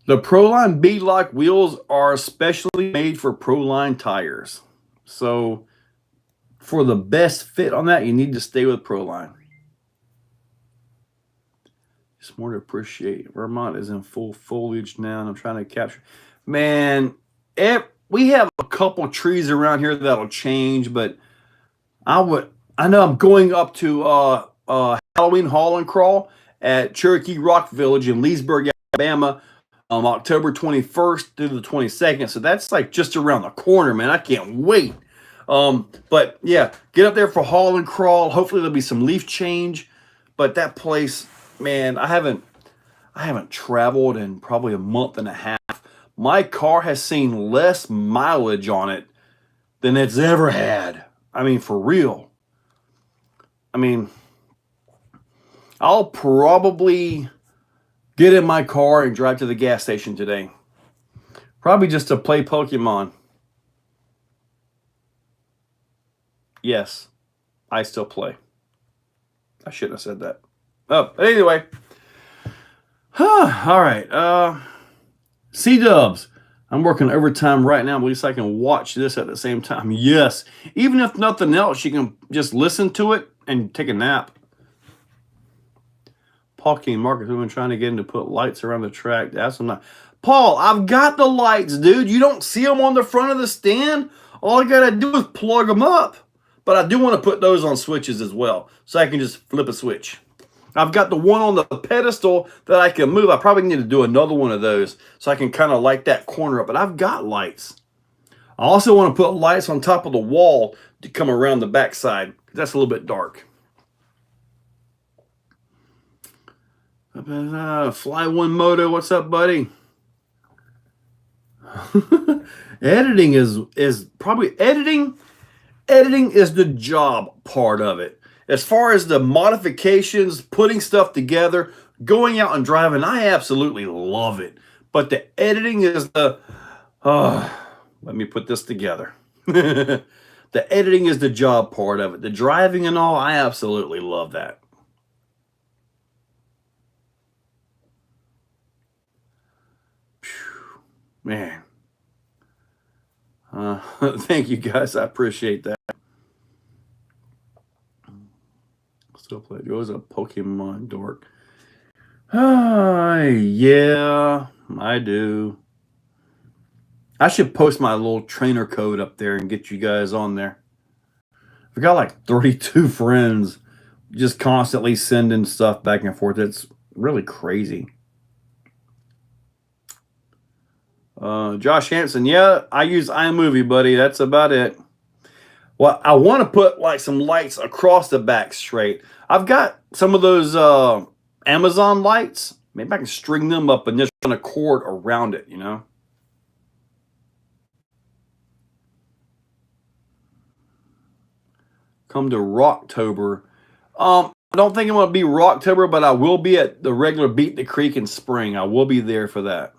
[SPEAKER 1] The Proline beadlock wheels are specially made for Proline tires. So for the best fit on that, you need to stay with Proline. It's more to appreciate. Vermont is in full foliage now, and I'm trying to capture. Man, we have a couple trees around here that'll change, but I know I'm going up to Halloween Haul and Crawl at Cherokee Rock Village in Leesburg, Alabama, October 21st through the 22nd. So that's like just around the corner, man. I can't wait. But yeah, get up there for Haul and Crawl. Hopefully there'll be some leaf change. But that place, man, I haven't traveled in probably a month and a half. My car has seen less mileage on it than it's ever had. I mean, for real. I mean, I'll probably get in my car and drive to the gas station today. Probably just to play Pokemon. Yes, I still play. I shouldn't have said that. Oh, but anyway. All right. C-dubs. I'm working overtime right now, but at least I can watch this at the same time. Yes. Even if nothing else, you can just listen to it and take a nap. Paul King Marcus, we've been trying to get him to put lights around the track. That's not. Paul, I've got the lights, dude. You don't see them on the front of the stand? All I got to do is plug them up. But I do want to put those on switches as well, so I can just flip a switch. I've got the one on the pedestal that I can move. I probably need to do another one of those so I can kind of light that corner up. But I've got lights. I also want to put lights on top of the wall to come around the backside. That's a little bit dark. Fly One Moto, what's up, buddy? Editing is probably editing is the job part of it. As far as the modifications, putting stuff together, going out and driving, I absolutely love it. But the editing is the, let me put this together. The editing is the job part of it. The driving and all, I absolutely love that. Man. Thank you guys. I appreciate that. Still play. It was a Pokemon dork. Yeah, I do. I should post my little trainer code up there and get you guys on there. I've got like 32 friends just constantly sending stuff back and forth. It's really crazy. Josh Hansen, yeah, I use iMovie, buddy. That's about it. Well, I want to put like some lights across the back straight. I've got some of those Amazon lights. Maybe I can string them up and just run a cord around it, you know? Come to Rocktober. I don't think I'm going to be Rocktober, but I will be at the regular Beat the Creek in spring. I will be there for that.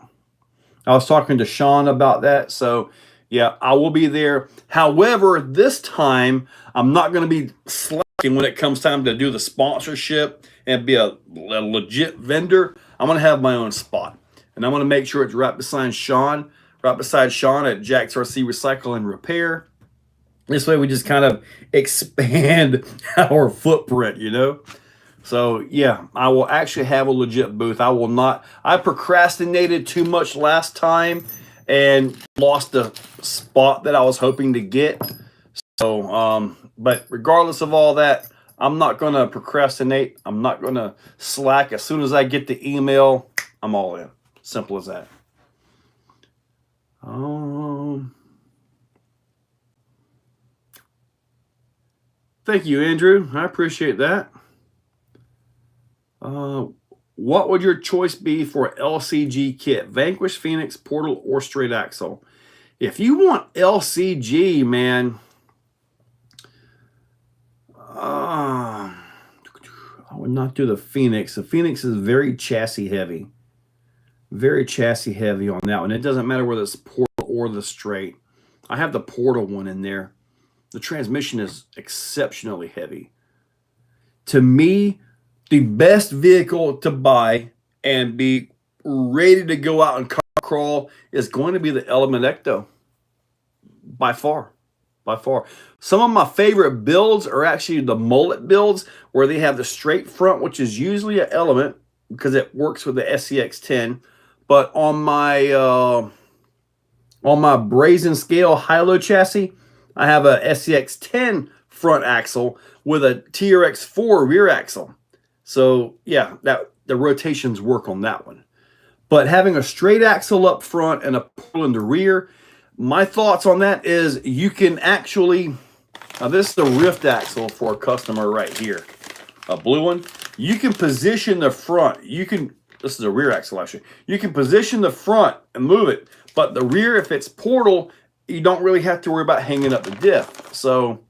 [SPEAKER 1] I was talking to Sean about that, so Yeah, I will be there. However, this time I'm not going to be slacking when it comes time to do the sponsorship and be a legit vendor. I'm going to have my own spot, and I'm going to make sure it's right beside Sean at Jack's RC Recycle and Repair. This way we just kind of expand our footprint, you know? So yeah, I will actually have a legit booth. I will not, I procrastinated too much last time and lost the spot that I was hoping to get. So, but regardless of all that, I'm not going to procrastinate. I'm not going to slack. As soon as I get the email, I'm all in. Simple as that. Thank you, Andrew. I appreciate that. What would your choice be for LCG kit? Vanquish, Phoenix, Portal, or Straight Axle? If you want LCG, man, I would not do the Phoenix. The Phoenix is very chassis heavy. Very chassis heavy on that one. It doesn't matter whether it's Portal or the Straight. I have the Portal one in there. The transmission is exceptionally heavy. To me, the best vehicle to buy and be ready to go out and crawl is going to be the Element Ecto. By far. By far. Some of my favorite builds are actually the mullet builds where they have the straight front, which is usually an Element because it works with the SCX10. But on my brazen scale high-low chassis, I have a SCX10 front axle with a TRX4 rear axle. So yeah, the rotations work on that one. But having a straight axle up front and a pull in the rear, my thoughts on that is you can actually, now this is the Rift axle for a customer right here, a blue one. You can position the front. This is a rear axle actually. You can position the front and move it, but the rear, if it's Portal, you don't really have to worry about hanging up the diff. So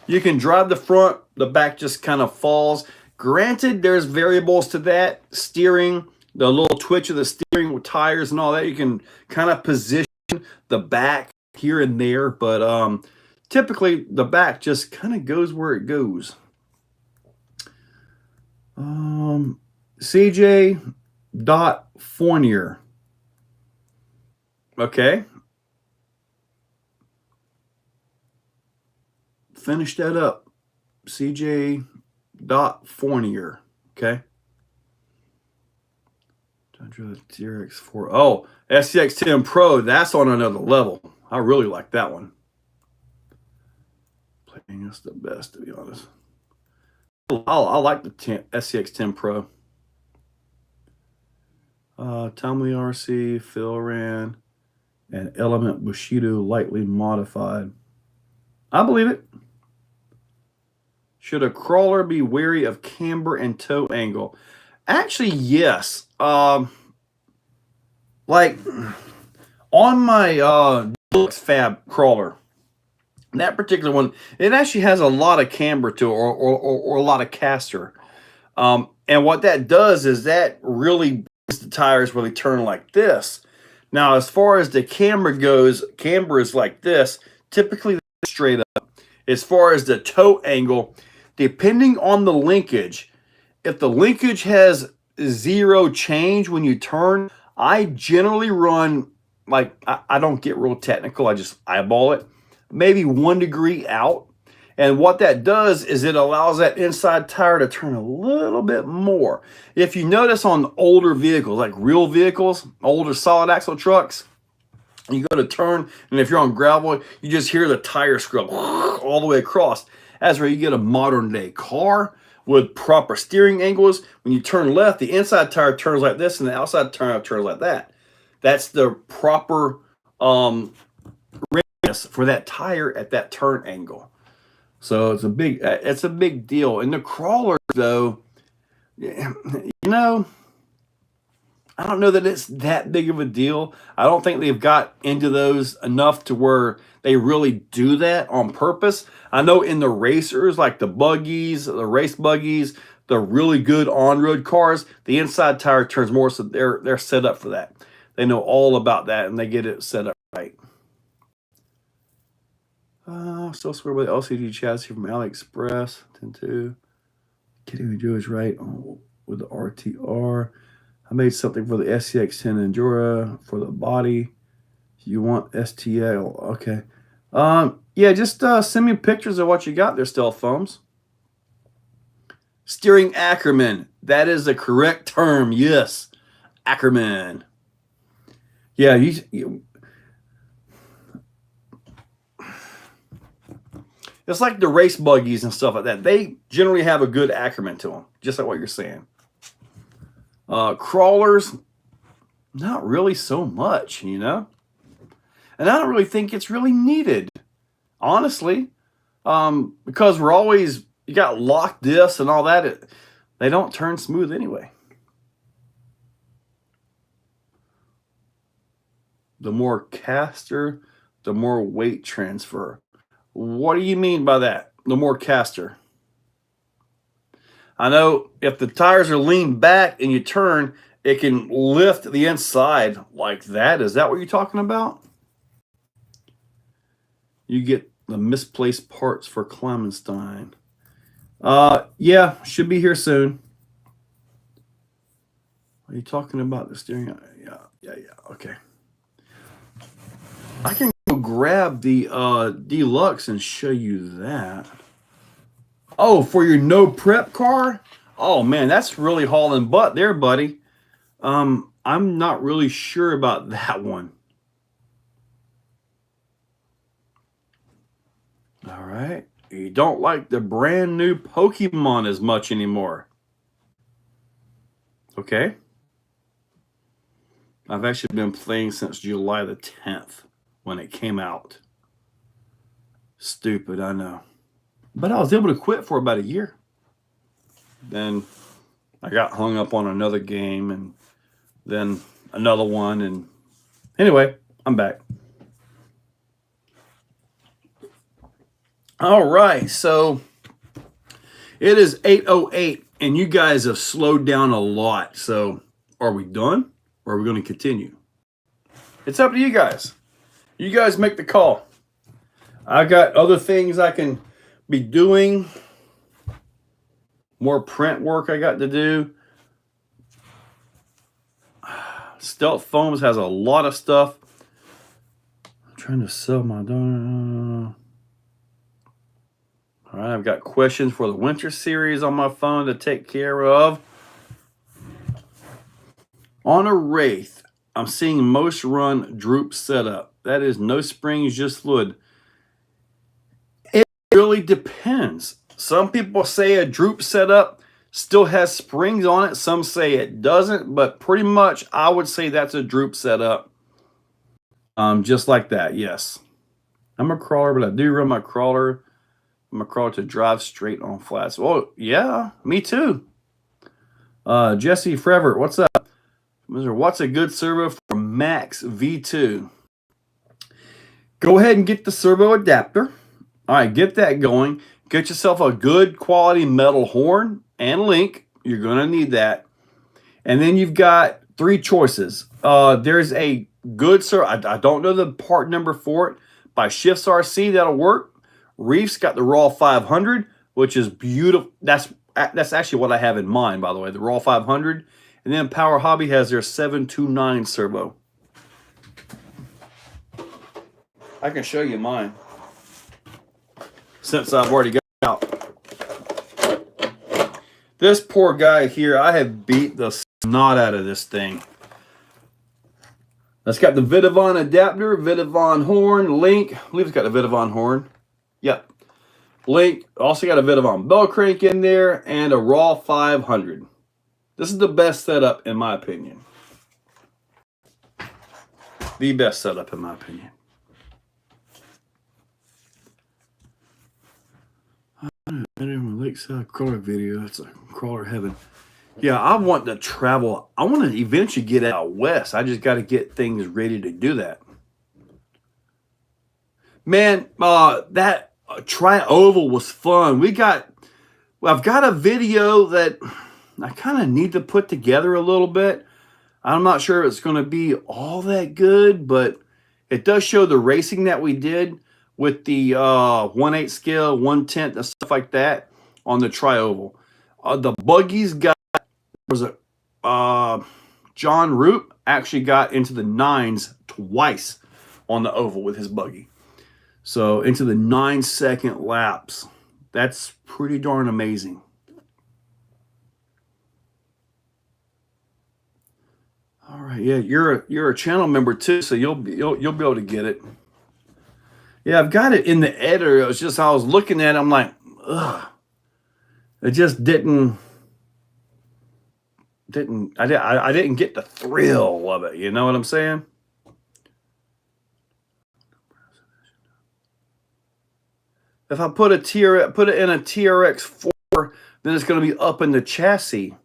[SPEAKER 1] you can drive the front, the back just kind of falls. Granted, there's variables to that. Steering, the little twitch of the steering with tires and all that, you can kind of position the back here and there, but typically the back just kind of goes where it goes. CJ Fournier. Okay. Finish that up. CJ Fournier. Okay. TRX4. Oh, SCX10 Pro. That's on another level. I really like that one. Playing us the best, to be honest. I like the SCX10 Pro. Tommy RC, Phil Ran, and Element Bushido lightly modified. I believe it. Should a crawler be wary of camber and toe angle? Actually, yes. Like on my Deluxe Fab crawler, that particular one, it actually has a lot of camber to it, or a lot of caster. And what that does is that really brings the tires where they turn like this. Now, as far as the camber goes, camber is like this, typically straight up. As far as the toe angle, depending on the linkage, if the linkage has zero change when you turn, I generally run, like, I don't get real technical, I just eyeball it, maybe 1 degree out. And what that does is it allows that inside tire to turn a little bit more. If you notice on older vehicles, like real vehicles, older solid axle trucks, you go to turn, and if you're on gravel, you just hear the tire scrub all the way across. That's where you get a modern day car with proper steering angles. When you turn left, the inside tire turns like this, and the outside tire turns like that. That's the proper radius for that tire at that turn angle. So it's a big deal. And the crawlers, though, you know, I don't know that it's that big of a deal. I don't think they've got into those enough to where they really do that on purpose. I know in the racers, like the buggies, the race buggies, the really good on-road cars, the inside tire turns more, so they're set up for that. They know all about that, and they get it set up right. Still swear by the LCD chassis from AliExpress. 10.2. Kidding me, Joe is right with the RTR. I made something for the SCX10 Endura for the body. You want STL? Okay. Yeah, just send me pictures of what you got there, Stealth Foams. Steering Ackerman. That is the correct term. Yes, Ackerman. Yeah, it's like the race buggies and stuff like that. They generally have a good Ackerman to them, just like what you're saying. Crawlers, not really so much, you know? And I don't really think it's really needed, honestly, because we're always, you got locked discs and all that. They don't turn smooth anyway. The more caster, the more weight transfer. What do you mean by that? The more caster. I know if the tires are leaned back and you turn, it can lift the inside like that. Is that what you're talking about? You get the misplaced parts for Klemmenstein. Yeah, should be here soon. Are you talking about the steering? Yeah. Okay. I can go grab the Deluxe and show you that. Oh, for your no prep car? Oh man, that's really hauling butt there, buddy. I'm not really sure about that one. All right. You don't like the brand new Pokemon as much anymore. Okay. I've actually been playing since July the 10th when it came out. Stupid, I know. But I was able to quit for about a year. Then I got hung up on another game and then another one. And anyway, I'm back. All right, so it is 8:08 and you guys have slowed down a lot. So are we done or are we going to continue? It's up to you guys. You guys make the call. I got other things I can be doing. More print work I got to do. Stealth Foams has a lot of stuff. I'm trying to sell my donor. All right, I've got questions for the winter series on my phone to take care of. On a Wraith, I'm seeing most run droop setup. That is no springs, just fluid. It really depends. Some people say a droop setup still has springs on it. Some say it doesn't, but pretty much I would say that's a droop setup. Just like that, yes. I'm a crawler, but I do run my crawler. I'm a crawler to drive straight on flats. Oh, yeah, me too. Jesse Forever, what's up? What's a good servo for Max V2? Go ahead and get the servo adapter. All right, get that going. Get yourself a good quality metal horn and link. You're going to need that. And then you've got three choices. There's a good servo. I don't know the part number for it. By Shifts RC, that'll work. Reef's got the Raw 500, which is beautiful. That's actually what I have in mind, by the way, the Raw 500. And then Power Hobby has their 729 servo. I can show you mine, since I've already got it out. This poor guy here, I have beat the snot out of this thing. That's got the Vidavon adapter, Vidavon horn, link. I believe it's got the Vidavon horn. Yep. Link. Also got a Vidavon bell crank in there and a Raw 500. This is the best setup in my opinion. The best setup in my opinion. Lakeside crawler video. That's a crawler heaven. Yeah, I want to travel. I want to eventually get out west. I just got to get things ready to do that. Man, that tri-oval was fun. I've got a video that I kind of need to put together a little bit. I'm not sure it's going to be all that good, but it does show the racing that we did. with the 1/8 scale, 1/10, and stuff like that on the tri-oval. The buggies got, was it John Root actually got into the 9s twice on the oval with his buggy. So into the 9-second laps. That's pretty darn amazing. All right, yeah, you're a channel member too, so you'll be able to get it. Yeah, I've got it in the editor. It was just I was looking at it, I'm like, ugh. It just didn't I didn't get the thrill of it. You know what I'm saying? If I put it in a TRX4, then it's going to be up in the chassis.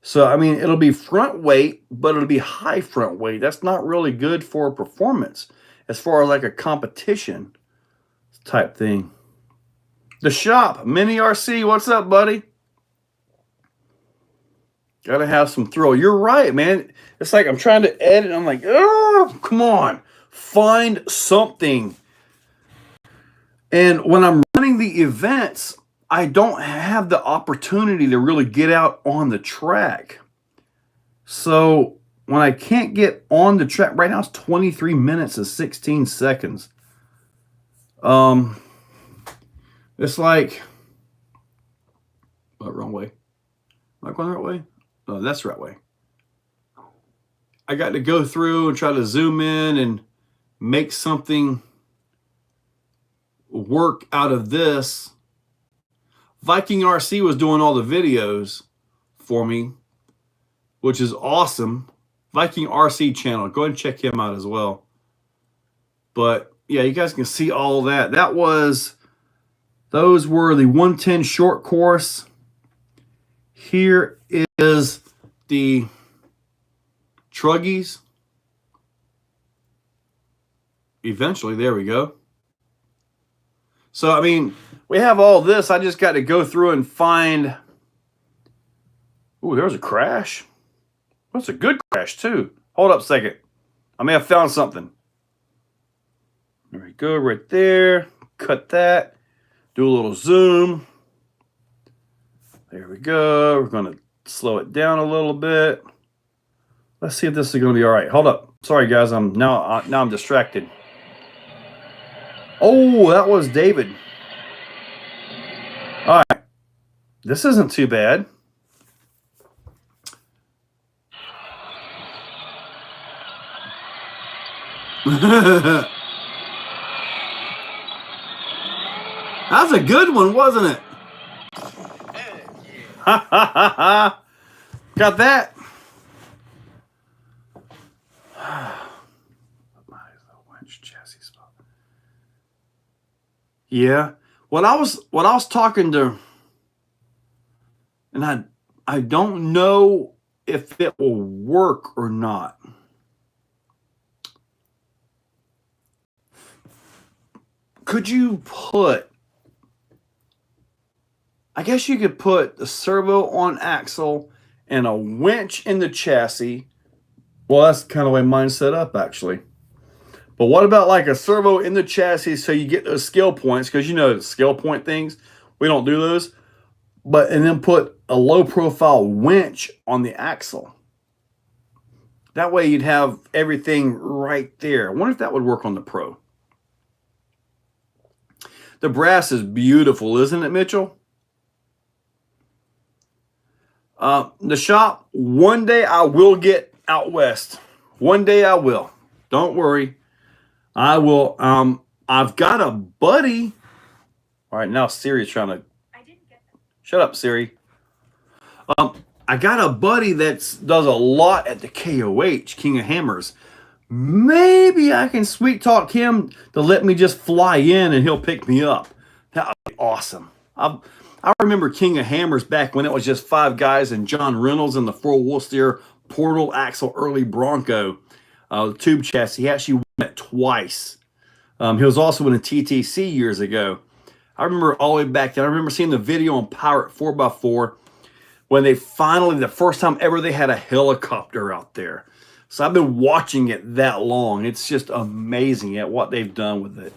[SPEAKER 1] So I mean, it'll be front weight, but it'll be high front weight. That's not really good for performance as far as like a competition type thing. The shop, Mini RC, what's up, buddy? Gotta have some thrill. You're right, man. It's like I'm trying to edit. I'm like, oh, come on. Find something. And when I'm running the events, I don't have the opportunity to really get out on the track. So when I can't get on the track, right now it's 23 minutes and 16 seconds. It's like, what, wrong way? Am I going the right way? No, that's the right way. I got to go through and try to zoom in and make something work out of this. Viking RC was doing all the videos for me, which is awesome. Viking RC channel. Go ahead and check him out as well. But yeah, you guys can see all that. Those were the 110 short course. Here is the truggies. Eventually, there we go. So, I mean, we have all this. I just got to go through and find. Ooh, there was a crash. That's a good crash, too. Hold up a second. I may have found something. There we go, right there. Cut that. Do a little zoom. There we go. We're going to slow it down a little bit. Let's see if this is going to be all right. Hold up. Sorry, guys. Now I'm distracted. Oh, that was David. All right. This isn't too bad. That's a good one, wasn't it? Got that. Yeah. What I was talking to, and I don't know if it will work or not. Could you put, I guess you could put the servo on axle and a winch in the chassis. Well, that's kind of the way mine's set up, actually. But what about like a servo in the chassis so you get those scale points? Because you know, scale point things, we don't do those. And then put a low profile winch on the axle. That way you'd have everything right there. I wonder if that would work on the Pro. The brass is beautiful, isn't it, Mitchell? The shop, one day I will get out west. One day I will. Don't worry. I will. I've got a buddy. All right, now Siri's trying to. I didn't get them. Shut up, Siri. I got a buddy that does a lot at the KOH, King of Hammers. Maybe I can sweet talk him to let me just fly in and he'll pick me up. That would be awesome. I remember King of Hammers back when it was just 5 guys and John Reynolds in the 4-wheel steer portal axle early Bronco tube chassis. He actually won it twice. He was also in a TTC years ago. I remember all the way back then. I remember seeing the video on Pirate 4x4 when they finally, the first time ever, they had a helicopter out there. So I've been watching it that long. It's just amazing at what they've done with it.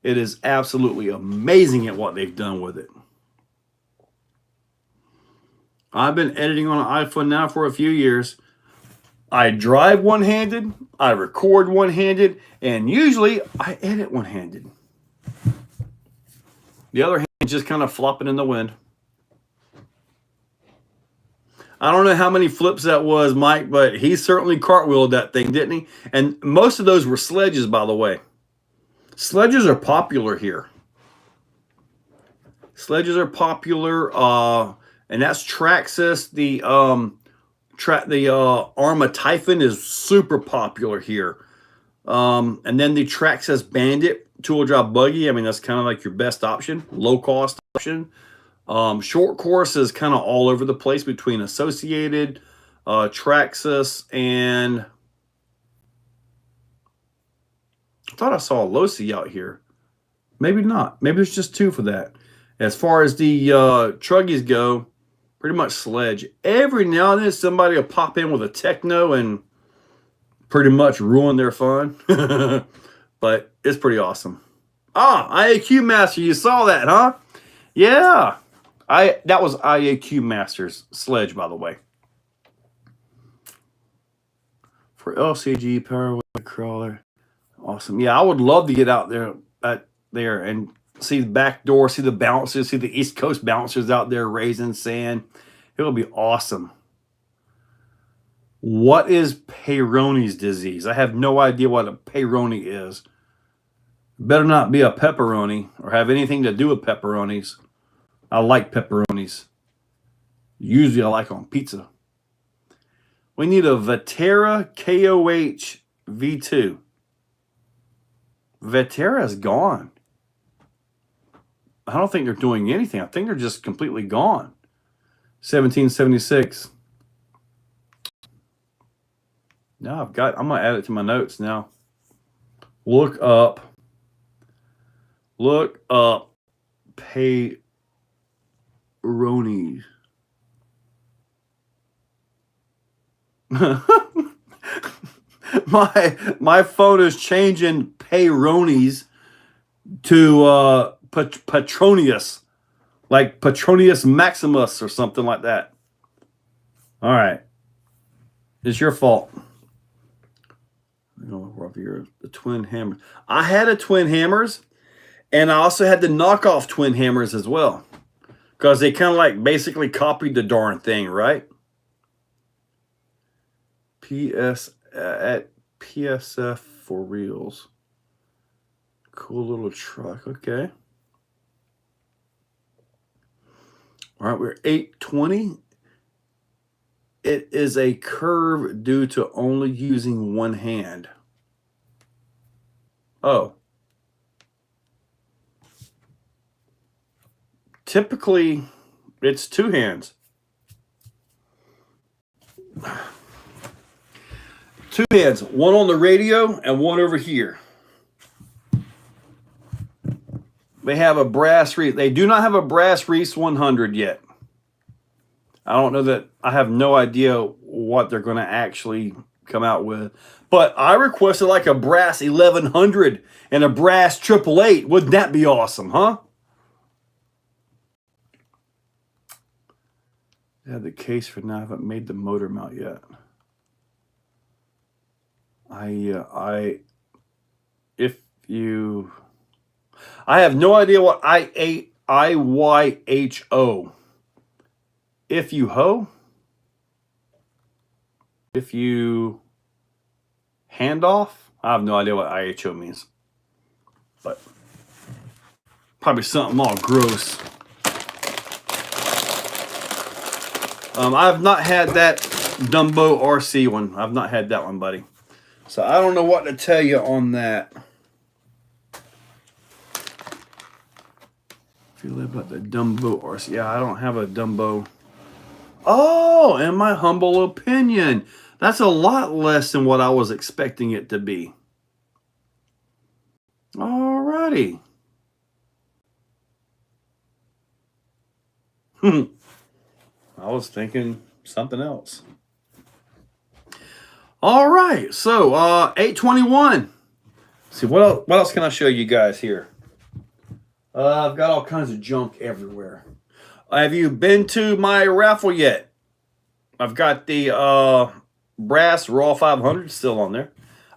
[SPEAKER 1] It is absolutely amazing at what they've done with it. I've been editing on an iPhone now for a few years. I drive one-handed, I record one-handed, and usually I edit one-handed. The other hand is just kind of flopping in the wind. I don't know how many flips that was, Mike, but he certainly cartwheeled that thing, didn't he? And most of those were sledges, by the way. Sledges are popular here. Sledges are popular, and that's Traxxas. The Arma Typhon is super popular here. And then the Traxxas Bandit two-wheel drive buggy. I mean, that's kind of like your best option, low-cost option. Short course is kind of all over the place between Associated, Traxxas, and I thought I saw a Losi out here. Maybe not. Maybe there's just two for that. As far as the truggies go, pretty much sledge. Every now and then somebody will pop in with a techno and pretty much ruin their fun. But it's pretty awesome. Ah, IAQ Master, you saw that, huh? Yeah. That was IAQ Master's sledge, by the way. For LCG Powerway Crawler. Awesome. Yeah, I would love to get out there and see the back door, see the bouncers, see the East Coast bouncers out there raising sand. It would be awesome. What is Peyronie's disease? I have no idea what a Peyronie is. Better not be a pepperoni or have anything to do with pepperonis. I like pepperonis. Usually I like on pizza. We need a Vetera KOH V2. Vetera's gone. I don't think they're doing anything. I think they're just completely gone. 1776. Now I'm going to add it to my notes now. Look up Peyronie's. my phone is changing Peyronie's to Petronius, like Petronius Maximus or something like that. All right, it's your fault. We're up here. The Twin Hammers. I had a Twin Hammers, and I also had the knockoff Twin Hammers as well, because they kind of like basically copied the darn thing, right? At PSF for reals. Cool little truck. Okay. All right, we're 820. It is a curve due to only using one hand. Oh. Typically, it's two hands. Two hands, one on the radio and one over here. They have a brass Reese. They do not have a brass Reese 100 yet. I don't know that. I have no idea what they're going to actually come out with. But I requested like a brass 1100 and a brass 888. Wouldn't that be awesome, huh? I have the case for now. I haven't made the motor mount yet. I have no idea what IYHO. If you ho? If you hand off? I have no idea what IHO means. But probably something all gross. I have not had that Dumbo RC one. I've not had that one, buddy. So I don't know what to tell you on that. Feel about the Dumbo RC. Yeah, I don't have a Dumbo. Oh, in my humble opinion, that's a lot less than what I was expecting it to be. Alrighty. I was thinking something else. All right, so 821. See what else can I show you guys here? I've got all kinds of junk everywhere. Have you been to my raffle yet? I've got the brass Raw 500 still on there.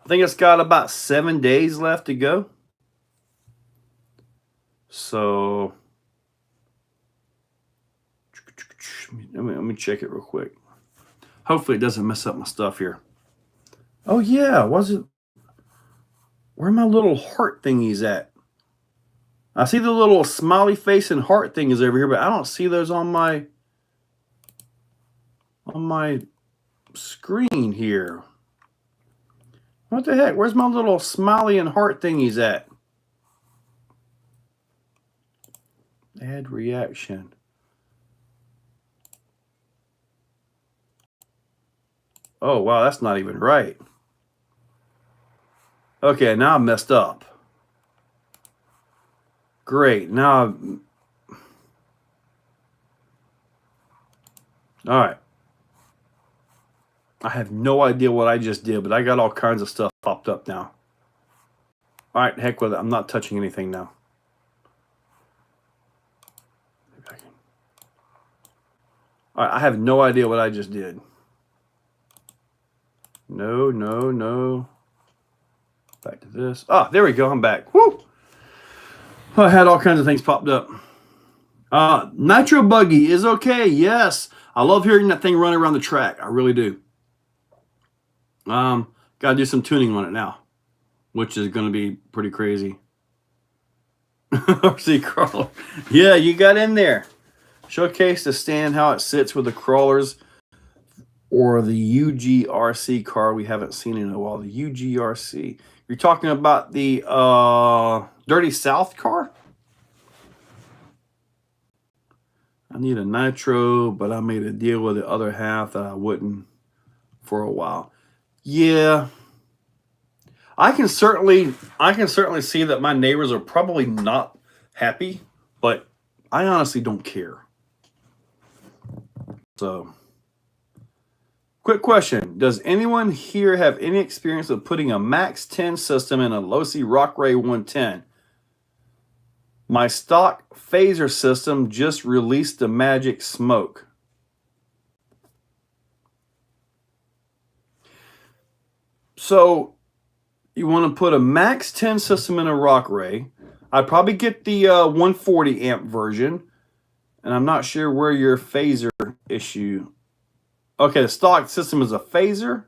[SPEAKER 1] I think it's got about 7 days left to go. So let me check it real quick. Hopefully it doesn't mess up my stuff here. Oh yeah, was it? Where are my little heart thingies at? I see the little smiley face and heart thing is over here, but I don't see those on my screen here. What the heck? Where's my little smiley and heart thingies at? Add reaction. Oh, wow, that's not even right. Okay, now I'm messed up. Great, now all right. I have no idea what I just did, but I got all kinds of stuff popped up now. All right, heck with it. I'm not touching anything now. All right, I have no idea what I just did. No. Back to this. Ah, there we go. I'm back. Woo! I had all kinds of things popped up. Nitro Buggy is okay. Yes. I love hearing that thing run around the track. I really do. Got to do some tuning on it now, which is going to be pretty crazy. RC crawler. Yeah, you got in there. Showcase the stand, how it sits with the crawlers or the UGRC car we haven't seen in a while. The UGRC. You're talking about the Dirty South car? I need a nitro, but I made a deal with the other half that I wouldn't for a while. Yeah. I can certainly see that my neighbors are probably not happy, but I honestly don't care. So, quick question. Does anyone here have any experience of putting a Max 10 system in a Losi Rockray 110? My stock phaser system just released the magic smoke. So, you want to put a Max 10 system in a Rockray. I'd probably get the 140 amp version. And I'm not sure where your phaser issue. Okay, the stock system is a phaser.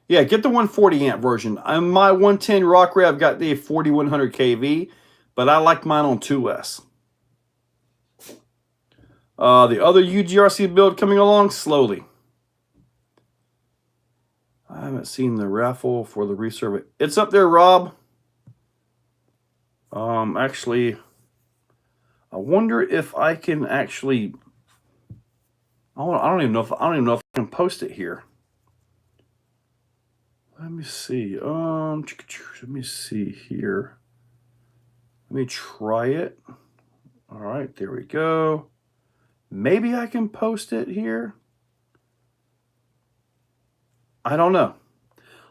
[SPEAKER 1] Yeah, get the 140 amp version. On my 110 Rockray, I've got the 4100 kV, but I like mine on 2S. The other UGRC build coming along slowly. I haven't seen the raffle for the reserve. It's up there, Rob. Actually, I wonder if I can actually. I don't even know if I can post it here. Let me see. Let me see here. Let me try it. All right, there we go. Maybe I can post it here. I don't know.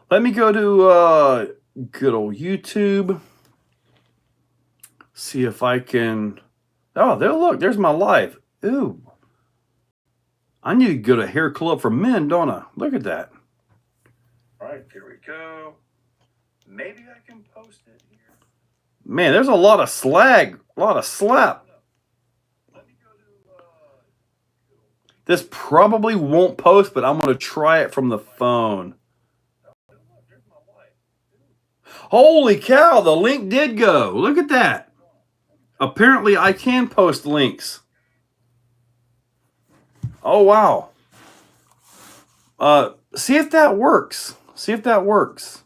[SPEAKER 1] Let me go to good old YouTube. See if I can. Oh, there! Look, there's my live. Ooh, I need to go to Hair Club for Men, don't I? Look at that. All right, there we go. Maybe I can post it here. Man, there's a lot of slag, a lot of slap. Let me go to. This probably won't post, but I'm going to try it from the phone. Holy cow, the link did go. Look at that. Apparently, I can post links. Oh, wow. See if that works. See if that works.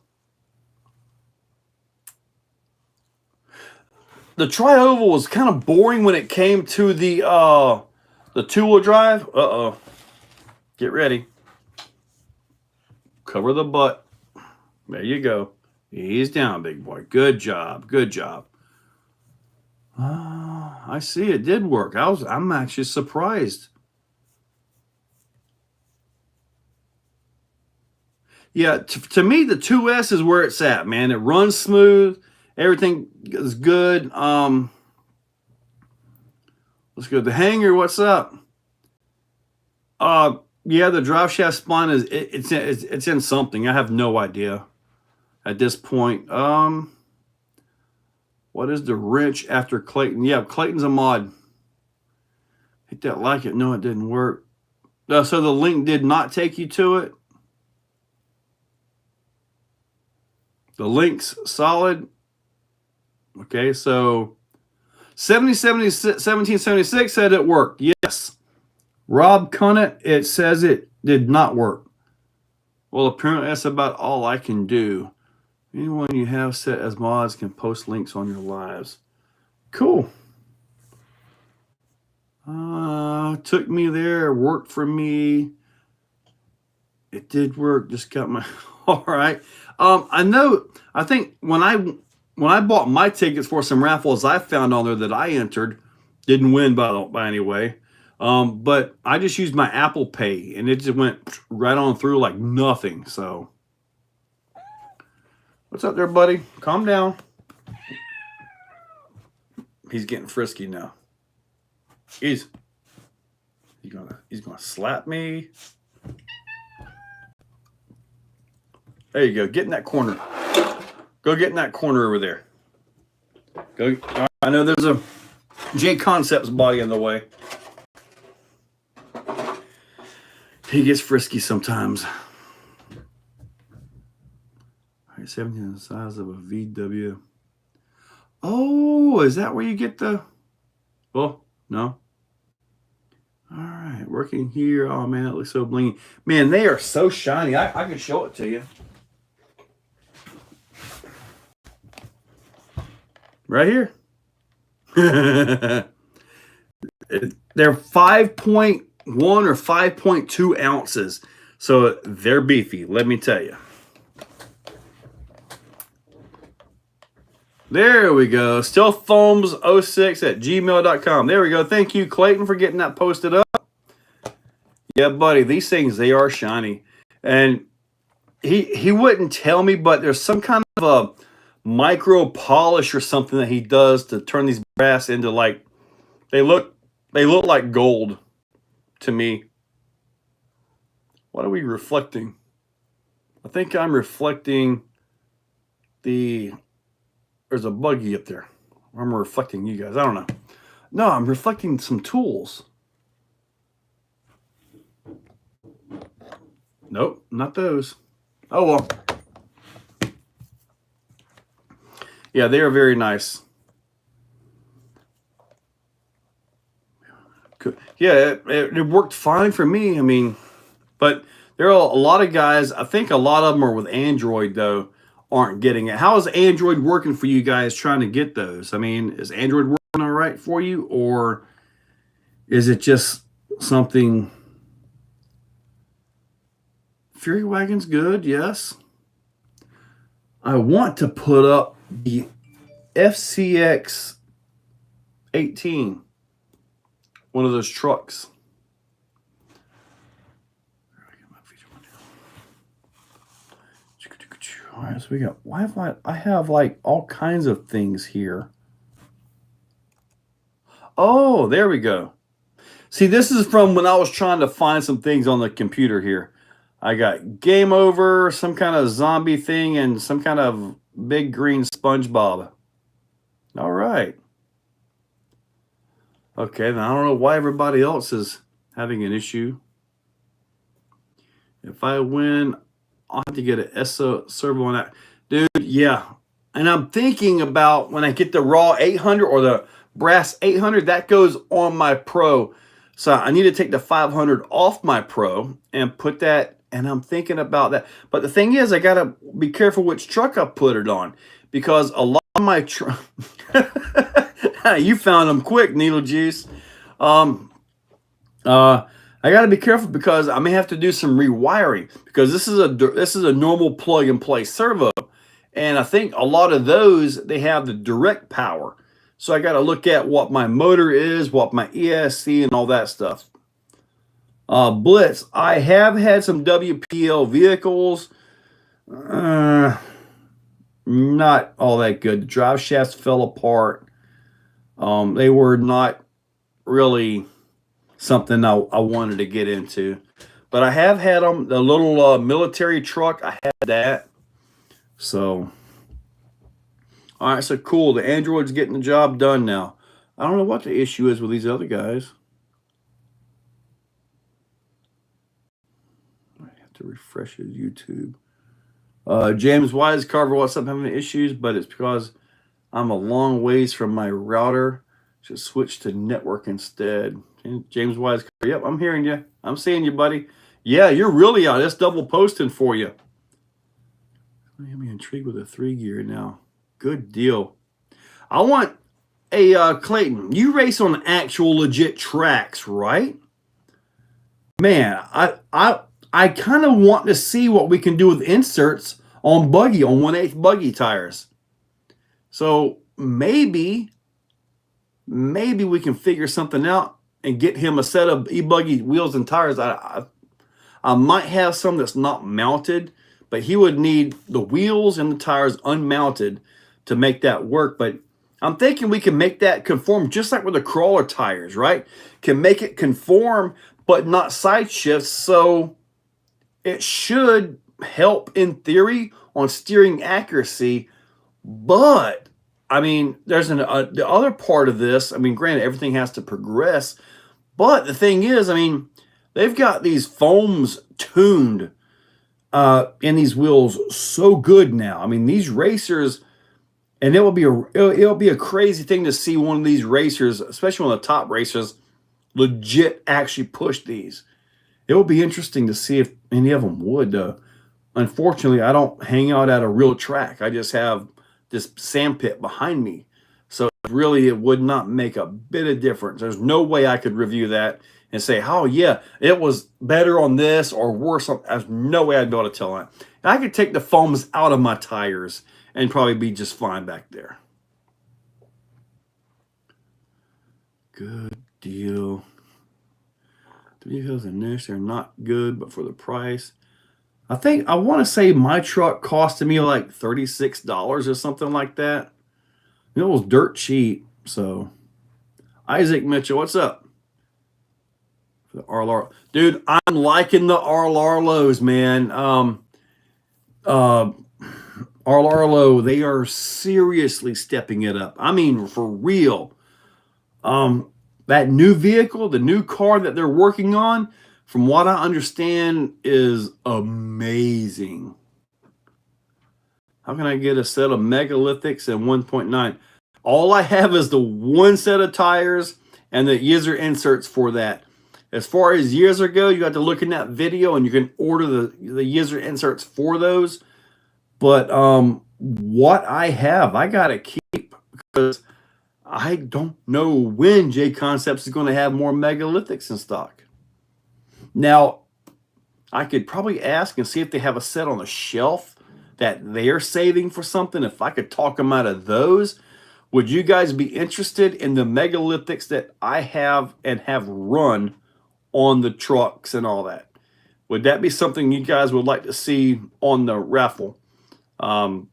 [SPEAKER 1] The tri-oval was kind of boring when it came to the two-wheel drive. Uh-oh. Get ready. Cover the butt. There you go. Ease down, big boy. Good job. Good job. I see it did work. I'm actually surprised. Yeah, to me, the 2S is where it's at, man. It runs smooth. Everything is good. Let's go to the hanger. What's up? Yeah, the drive shaft spline is it's in something. I have no idea at this point. What is the wrench after Clayton? Yeah, Clayton's a mod. Hit that like it. No, it didn't work. So the link did not take you to it. The link's solid. Okay, so 1776 said it worked. Yes. Rob Cunnett, it says it did not work. Well, apparently that's about all I can do. Anyone you have set as mods can post links on your lives. Cool. Took me there, worked for me. It did work, just got my all right. I think when I bought my tickets for some raffles I found on there that I entered, didn't win by any way. But I just used my Apple Pay and it just went right on through like nothing. So what's up there, buddy? Calm down. He's getting frisky now. He's gonna slap me. There you go. Get in that corner. Go get in that corner over there. Go. I know there's a J Concepts body in the way. He gets frisky sometimes. All right, 17 the size of a VW. Oh, is that where you get the? Oh, no. All right, working here. Oh man, it looks so blingy. Man, they are so shiny. I can show it to you. Right here. They're 5.1 or 5.2 ounces. So they're beefy, let me tell you. There we go. Stealthfoams06@gmail.com. There we go. Thank you, Clayton, for getting that posted up. Yeah, buddy, these things, they are shiny. And he wouldn't tell me, but there's some kind of a micro polish or something that he does to turn these brass into like they look like gold to me. What are we reflecting? I think I'm reflecting there's a buggy up there. I'm reflecting you guys. I don't know. No, I'm reflecting some tools. Nope, not those. Oh well. Yeah, they are very nice. Yeah, it worked fine for me. I mean, but there are a lot of guys, I think a lot of them are with Android, though, aren't getting it. How is Android working for you guys trying to get those? I mean, is Android working all right for you? Or is it just something... Fury Wagon's good, yes. I want to put up the FCX 18, one of those trucks. All right, so we got Wi-Fi. I have like all kinds of things here. Oh, there we go. See, this is from when I was trying to find some things on the computer here. I got Game Over, some kind of zombie thing, and some kind of big green SpongeBob. All right. Okay, then I don't know why everybody else is having an issue. If I win, I'll have to get an ESO servo on that. Dude, yeah. And I'm thinking about when I get the raw 800 or the brass 800, that goes on my Pro. So I need to take the 500 off my Pro and put that, and I'm thinking about that. But the thing is, I got to be careful which truck I put it on, because a lot of my truck... You found them quick, Needle Juice. I got to be careful because I may have to do some rewiring, because this is a normal plug and play servo, and I think a lot of those, they have the direct power. So I got to look at what my motor is, what my ESC, and all that stuff. Blitz, I have had some WPL vehicles. Not all that good. The drive shafts fell apart. They were not really something I wanted to get into. But I have had them, the little military truck, I had that. So, all right, so cool. The Android's getting the job done now. I don't know what the issue is with these other guys. I have to refresh his YouTube. James Wise Carver, what's up? Having issues, but it's because I'm a long ways from my router. Should switch to network instead. James Wise Carver, yep, I'm hearing you. I'm seeing you, buddy. Yeah, you're really out. That's double posting for you. I'm intrigued with a 3-gear now. Good deal. I want a Clayton. You race on actual legit tracks, right? Man, I kind of want to see what we can do with inserts on buggy, on 1/8 buggy tires. So maybe we can figure something out and get him a set of e-buggy wheels and tires. I might have some that's not mounted, but he would need the wheels and the tires unmounted to make that work. But I'm thinking we can make that conform just like with the crawler tires, right? Can make it conform, but not side shifts. So it should help in theory on steering accuracy. But I mean, there's the other part of this. I mean, granted, everything has to progress. But the thing is, I mean, they've got these foams tuned in these wheels so good now. I mean, these racers, and it'll be a crazy thing to see one of these racers, especially one of the top racers, legit actually push these. It will be interesting to see if any of them would. Unfortunately, I don't hang out at a real track. I just have this sand pit behind me. So really, it would not make a bit of difference. There's no way I could review that and say, oh, yeah, it was better on this or worse. There's no way I'd be able to tell that. And I could take the foams out of my tires and probably be just fine back there. Good deal. The vehicles in this are not good, but for the price. I want to say my truck costed me like $36 or something like that. It was dirt cheap. So, Isaac Mitchell, what's up? The RLR, dude, I'm liking the RLRLOs, man. RLRLO, they are seriously stepping it up. I mean, for real. That new vehicle, the new car that they're working on, from what I understand, is amazing. How can I get a set of megalithics and 1.9? All I have is the one set of tires and the user inserts for that. As far as user go, you got to look in that video and you can order the user inserts for those. But what I have, I got to keep because I don't know when J Concepts is going to have more megalithics in stock. Now, I could probably ask and see if they have a set on the shelf that they're saving for something. If I could talk them out of those, would you guys be interested in the megalithics that I have and have run on the trucks and all that? Would that be something you guys would like to see on the raffle? They're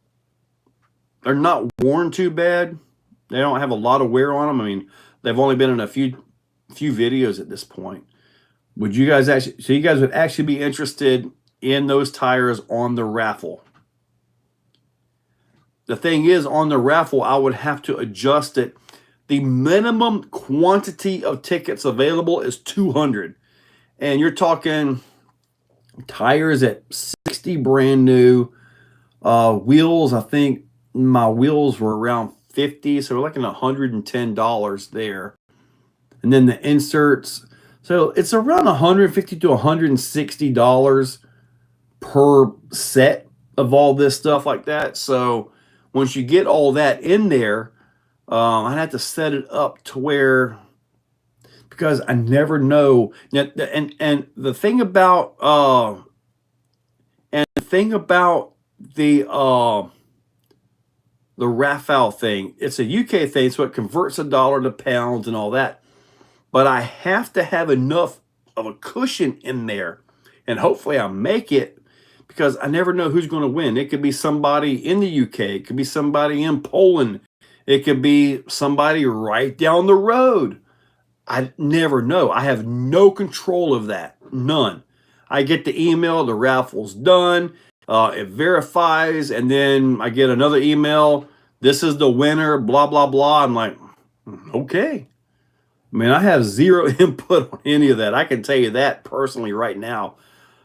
[SPEAKER 1] not worn too bad. They don't have a lot of wear on them. I mean, they've only been in a few videos at this point. Would you guys actually, so you guys would actually be interested in those tires on the raffle? The thing is, on the raffle, I would have to adjust it. The minimum quantity of tickets available is 200. And you're talking tires at 60 brand new. Wheels, I think my wheels were around 50, so we're looking at $110 there. And then the inserts, so it's around $150 to $160 per set of all this stuff like that. So once you get all that in there, I'd have to set it up to where, because I never know. And the thing about the Rafale thing, it's a UK thing, so it converts a dollar to pounds and all that. But I have to have enough of a cushion in there, and hopefully I make it, because I never know who's going to win. It could be somebody in the UK. It could be somebody in Poland. It could be somebody right down the road. I never know. I have no control of that. None. I get the email, the raffle's done. It verifies, and then I get another email. This is the winner, blah, blah, blah. I'm like, okay. I mean, I have zero input on any of that. I can tell you that personally right now.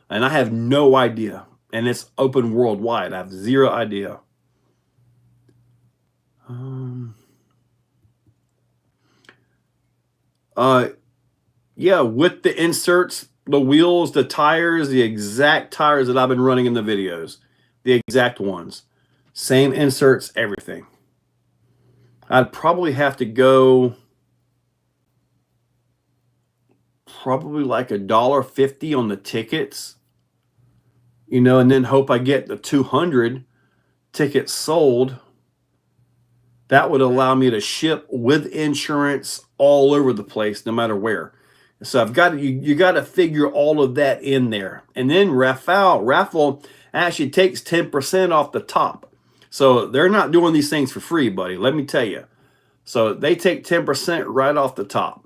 [SPEAKER 1] And I have no idea. And it's open worldwide. I have zero idea. Yeah, with the inserts, the wheels, the tires, the exact tires that I've been running in the videos. The exact ones. Same inserts, everything. I'd probably have to go probably like $1.50 on the tickets, you know, and then hope I get the 200 tickets sold. That would allow me to ship with insurance all over the place, no matter where. So I've got you got to figure all of that in there. And then raffle actually takes 10% off the top. So they're not doing these things for free, buddy. Let me tell you. So they take 10% right off the top.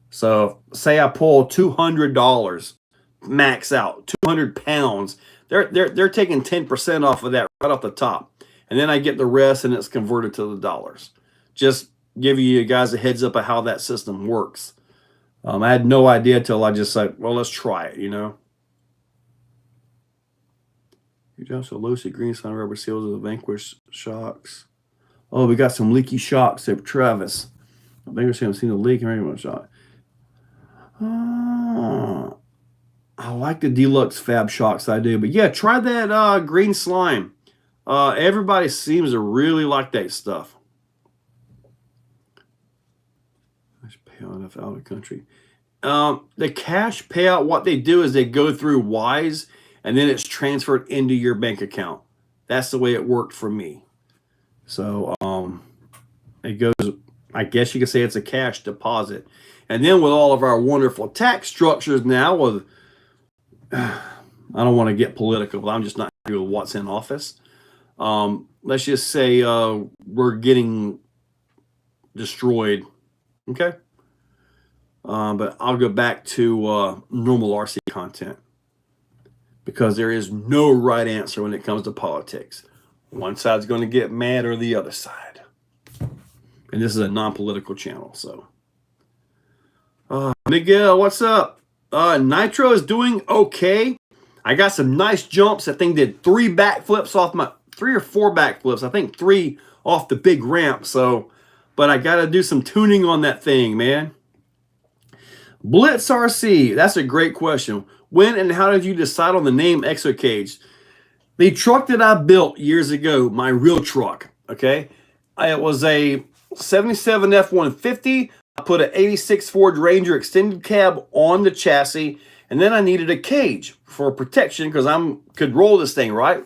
[SPEAKER 1] So say I pull $200 max out, 200 pounds. They're taking 10% off of that right off the top. And then I get the rest and it's converted to the dollars. Just give you guys a heads up of how that system works. I had no idea till I just said, well, let's try it, you know. You just so Lucy green sign rubber seals of the Vanquish shocks. Oh, we got some leaky shocks there, Travis. I think I've seen the leak and everyone shot. I like the deluxe fab shocks, I do. But yeah, try that green slime. Everybody seems to really like that stuff. Cash payout if out of country. The cash payout, what they do is they go through Wise and then it's transferred into your bank account. That's the way it worked for me. So it goes, I guess you could say it's a cash deposit. And then with all of our wonderful tax structures now, with I don't want to get political, but I'm just not happy with what's in office. Let's just say we're getting destroyed. Okay. But I'll go back to normal RC content because there is no right answer when it comes to politics. One side's going to get mad or the other side. And this is a non-political channel, so. Miguel, what's up? Nitro is doing okay. I got some nice jumps. That thing did 3 backflips off my 3 or 4 backflips. I think 3 off the big ramp. So, but I got to do some tuning on that thing, man. Blitz RC, that's a great question. When and how did you decide on the name Exocaged? The truck that I built years ago, my real truck, okay? It was a 77 F-150. I put an 86 Ford Ranger extended cab on the chassis, and then I needed a cage for protection because I could roll this thing, right?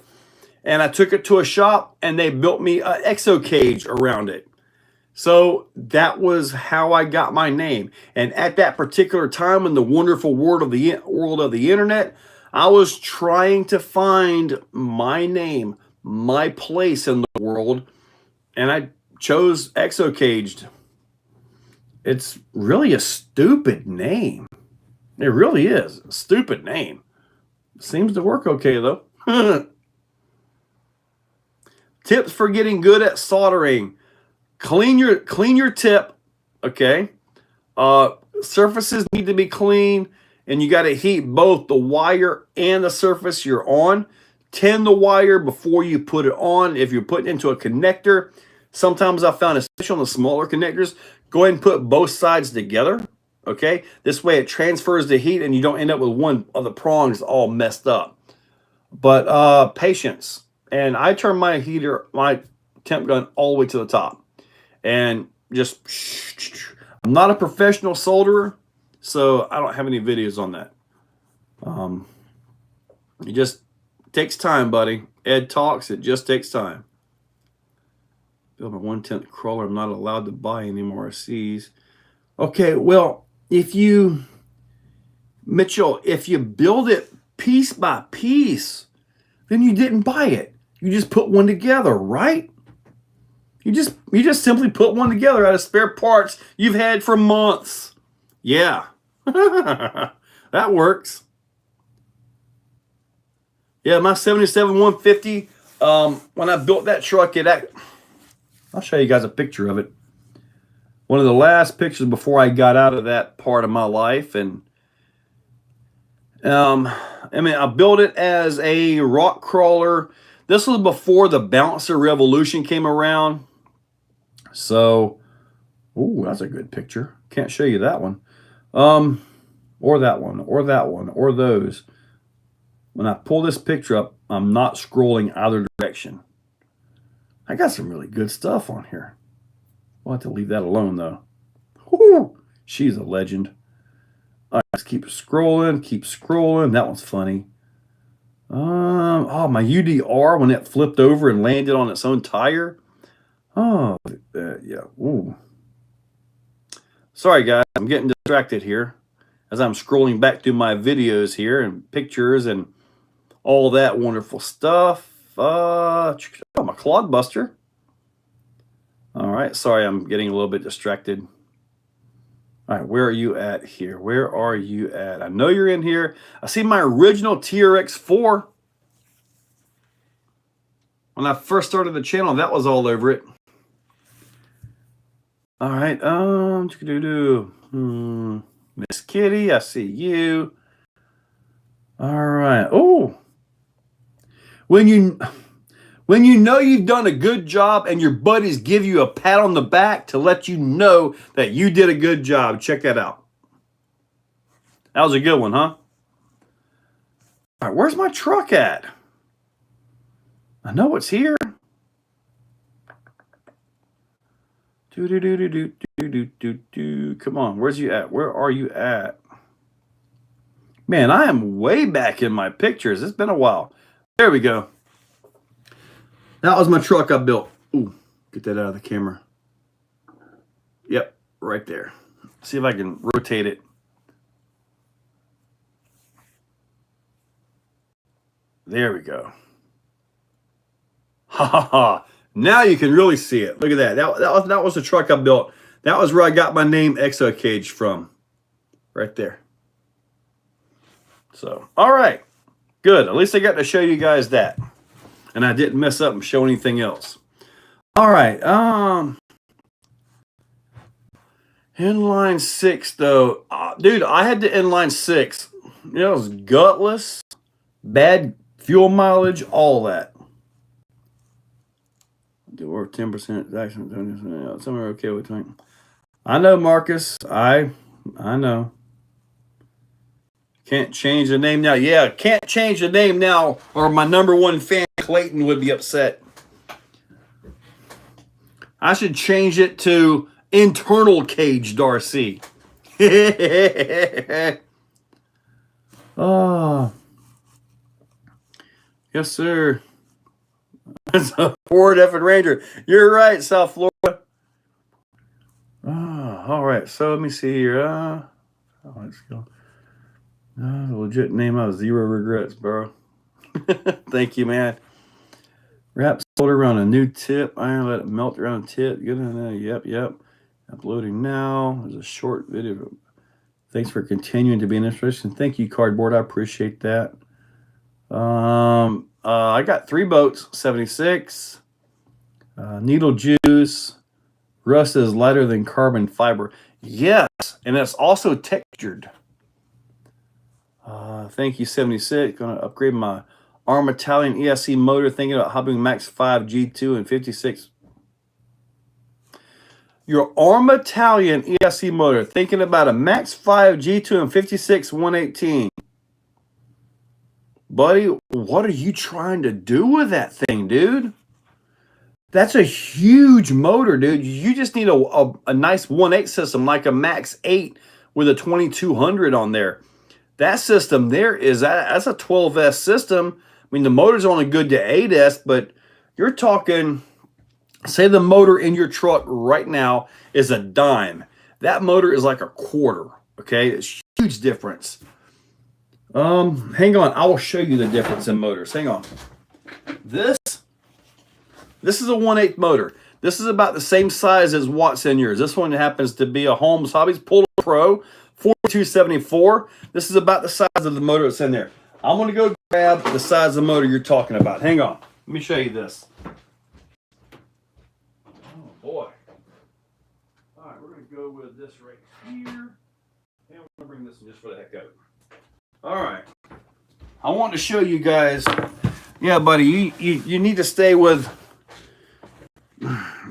[SPEAKER 1] And I took it to a shop, and they built me an Exocaged around it. So that was how I got my name. And at that particular time in the wonderful world of the internet, I was trying to find my name, my place in the world, and I chose Exocaged. It's really a stupid name. It really is a stupid name. Seems to work okay though. Tips for getting good at soldering. Clean your tip, okay? Surfaces need to be clean, and you got to heat both the wire and the surface you're on. Tin the wire before you put it on. If you're putting into a connector, sometimes I found, especially on the smaller connectors, go ahead and put both sides together, okay? This way it transfers the heat and you don't end up with one of the prongs all messed up. But patience. And I turn my temp gun all the way to the top. And just, I'm not a professional solderer, so I don't have any videos on that. It just takes time, buddy. Ed talks, it just takes time. Build my 1/10 crawler, I'm not allowed to buy any more RCs. Okay, well, Mitchell, if you build it piece by piece, then you didn't buy it. You just put one together, right? You just simply put one together out of spare parts you've had for months. Yeah. That works. Yeah, my 77 150, when I built that truck, I'll show you guys a picture of it. One of the last pictures before I got out of that part of my life. And I built it as a rock crawler. This was before the bouncer revolution came around. So, ooh, that's a good picture. Can't show you that one. Or that one, or that one, or those. When I pull this picture up, I'm not scrolling either direction. I got some really good stuff on here. We'll have to leave that alone, though. Woo! She's a legend. All right, let's keep scrolling, keep scrolling. That one's funny. Oh, my UDR when it flipped over and landed on its own tire. Oh, yeah. Ooh. Sorry, guys. I'm getting distracted here as I'm scrolling back through my videos here and pictures and all that wonderful stuff. Oh, my Clodbuster. All right. Sorry, I'm getting a little bit distracted. All right, where are you at here? Where are you at? I know you're in here. I see my original TRX4. When I first started the channel, that was all over it. All right, Miss Kitty, I see you. All right. Oh, when you know you've done a good job and your buddies give you a pat on the back to let you know that you did a good job. Check that out. That was a good one, huh? All right, where's my truck at? I know it's here. Come on, where's you at? Where are you at? Man, I am way back in my pictures. It's been a while. There we go. That was my truck I built. Ooh, get that out of the camera. Yep, right there. See if I can rotate it. There we go. Ha ha ha. Now you can really see it. Look at that. That was the truck I built. That was where I got my name Exocaged from. Right there. So, all right. Good. At least I got to show you guys that. And I didn't mess up and show anything else. All right. Inline 6, though. Dude, I had the inline 6. You know, it was gutless, bad fuel mileage, all that. Or 10% action, somewhere okay with 20. I know, Marcus. I know. Can't change the name now. Yeah, can't change the name now, or my #1 fan, Clayton, would be upset. I should change it to Internal Cage Darcy. Oh. Yes, sir. It's a Ford effing Ranger. You're right, South Florida. Oh, all right. So let me see here. Let's go. Legit name. I have 0 regrets, bro. Thank you, man. Wrap solder around a new tip. Iron, let it melt around the tip. Good enough. Yep. Uploading now. There's a short video. Thanks for continuing to be an inspiration. Thank you, Cardboard. I appreciate that. I got 3 boats, 76. Needle juice. Rust is lighter than carbon fiber. Yes, and it's also textured. Thank you, 76. Going to upgrade my Arm Italian ESC motor. Thinking about hopping Max 5 G2 and 56. Your Arm Italian ESC motor. Thinking about a Max 5 G2 and 56 118. Buddy, what are you trying to do with that thing, dude? That's a huge motor, dude. You just need a nice 1.8 system like a Max 8 with a 2200 on there. That system there that's a 12S system. I mean, the motor's only good to 8S, but you're talking, say the motor in your truck right now is a dime. That motor is like a quarter, okay? It's a huge difference. Hang on. I will show you the difference in motors. Hang on. This is a 1/8 motor. This is about the same size as what's in yours. This one happens to be a Holmes Hobbies Pull Pro 4274. This is about the size of the motor that's in there. I'm going to go grab the size of the motor you're talking about. Hang on. Let me show you this. Oh, boy. All right, we're going to go with this right here. And we're going to bring this in just for the heck of it. All right. I want to show you guys. Yeah, buddy, you need to stay with.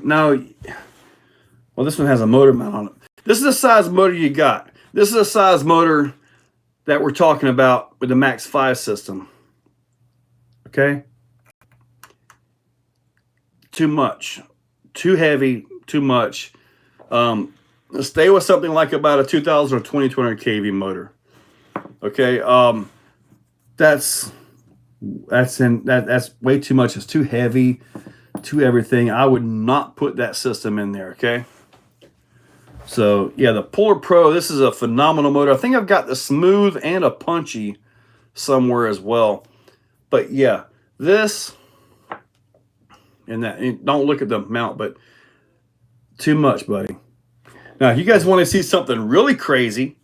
[SPEAKER 1] No. Well, this one has a motor mount on it. This is the size motor you got. This is the size motor that we're talking about with the Max 5 system. Okay? Too much. Too heavy. Too much. Stay with something like about a 2000 or 2200 kV motor. Okay? That's way too much. It's too heavy. Too everything. I would not put that system in there. Okay? So, yeah, the Polar Pro, this is a phenomenal motor. I think I've got the smooth and a punchy somewhere as well. But, yeah, this and that. And don't look at the mount, but too much, buddy. Now, if you guys want to see something really crazy,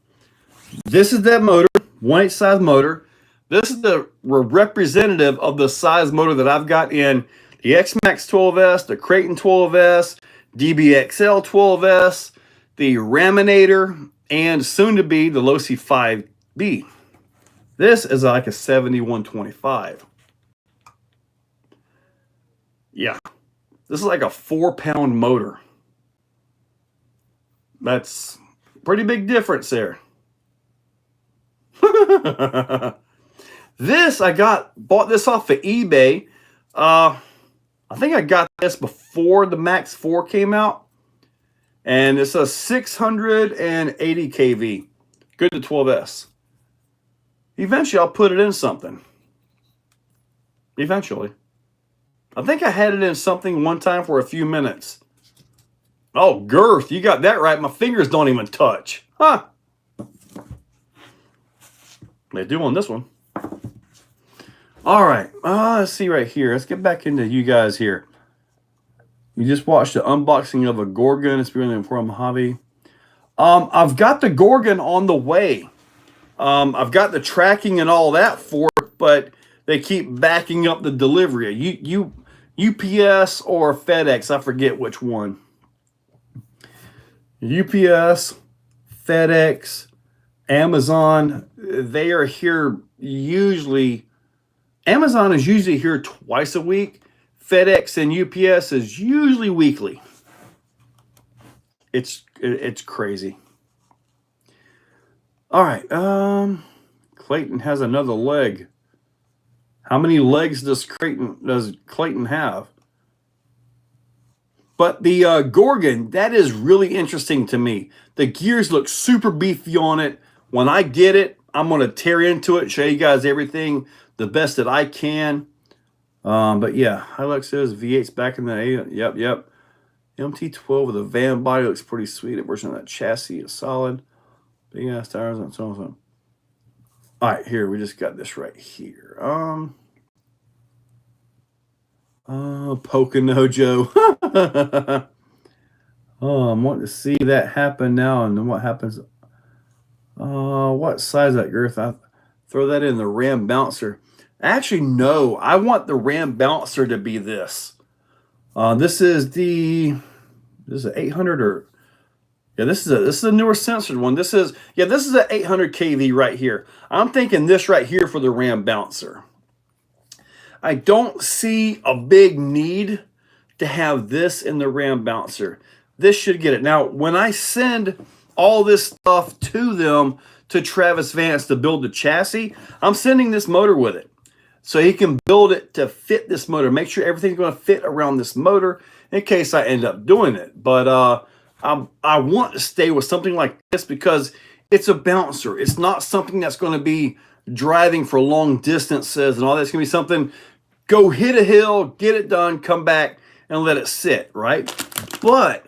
[SPEAKER 1] this is that motor, 1/8 size motor. This is the representative of the size motor that I've got in the X-Max 12S, the Creighton 12S, DBXL 12S, the Raminator, and soon to be the Losi 5B. This is like a 7125. Yeah, this is like a 4-pound motor. That's pretty big difference there. This bought this off of eBay. I think I got this before the Max 4 came out. And it's a 680 kV. Good to 12S. Eventually, I'll put it in something. Eventually. I think I had it in something one time for a few minutes. Oh, girth. You got that right. My fingers don't even touch. Huh. They do on this one. All right. Let's see right here. Let's get back into you guys here. You just watched the unboxing of a Gorgon. It's really important hobby. I've got the Gorgon on the way. I've got the tracking and all that for it, but they keep backing up the delivery. UPS or FedEx, I forget which one. UPS, FedEx, Amazon, they are here usually. Amazon is usually here twice a week. FedEx and UPS is usually weekly. It's crazy. All right. Clayton has another leg. How many legs does Clayton have? But the Gorgon, that is really interesting to me. The gears look super beefy on it. When I get it, I'm going to tear into it, show you guys everything the best that I can. But yeah, Hilux says V8's back in the 8. Yep. MT12 with a van body looks pretty sweet. A version of that chassis is solid. Big ass tires and so on. All right, here we just got this right here. Pocono Joe. Oh, I'm wanting to see that happen now, and then what happens? What size is that girth? I throw that in the Ram Bouncer. Actually, no. I want the Ram Bouncer to be this. This is an 800 or yeah. This is a newer censored one. This is an 800 kV right here. I'm thinking this right here for the Ram Bouncer. I don't see a big need to have this in the Ram Bouncer. This should get it. Now, when I send all this stuff to them, to Travis Vance to build the chassis, I'm sending this motor with it. So he can build it to fit this motor. Make sure everything's going to fit around this motor in case I end up doing it. But I want to stay with something like this because it's a bouncer. It's not something that's going to be driving for long distances and all that. It's going to be something, go hit a hill, get it done, come back, and let it sit, right? But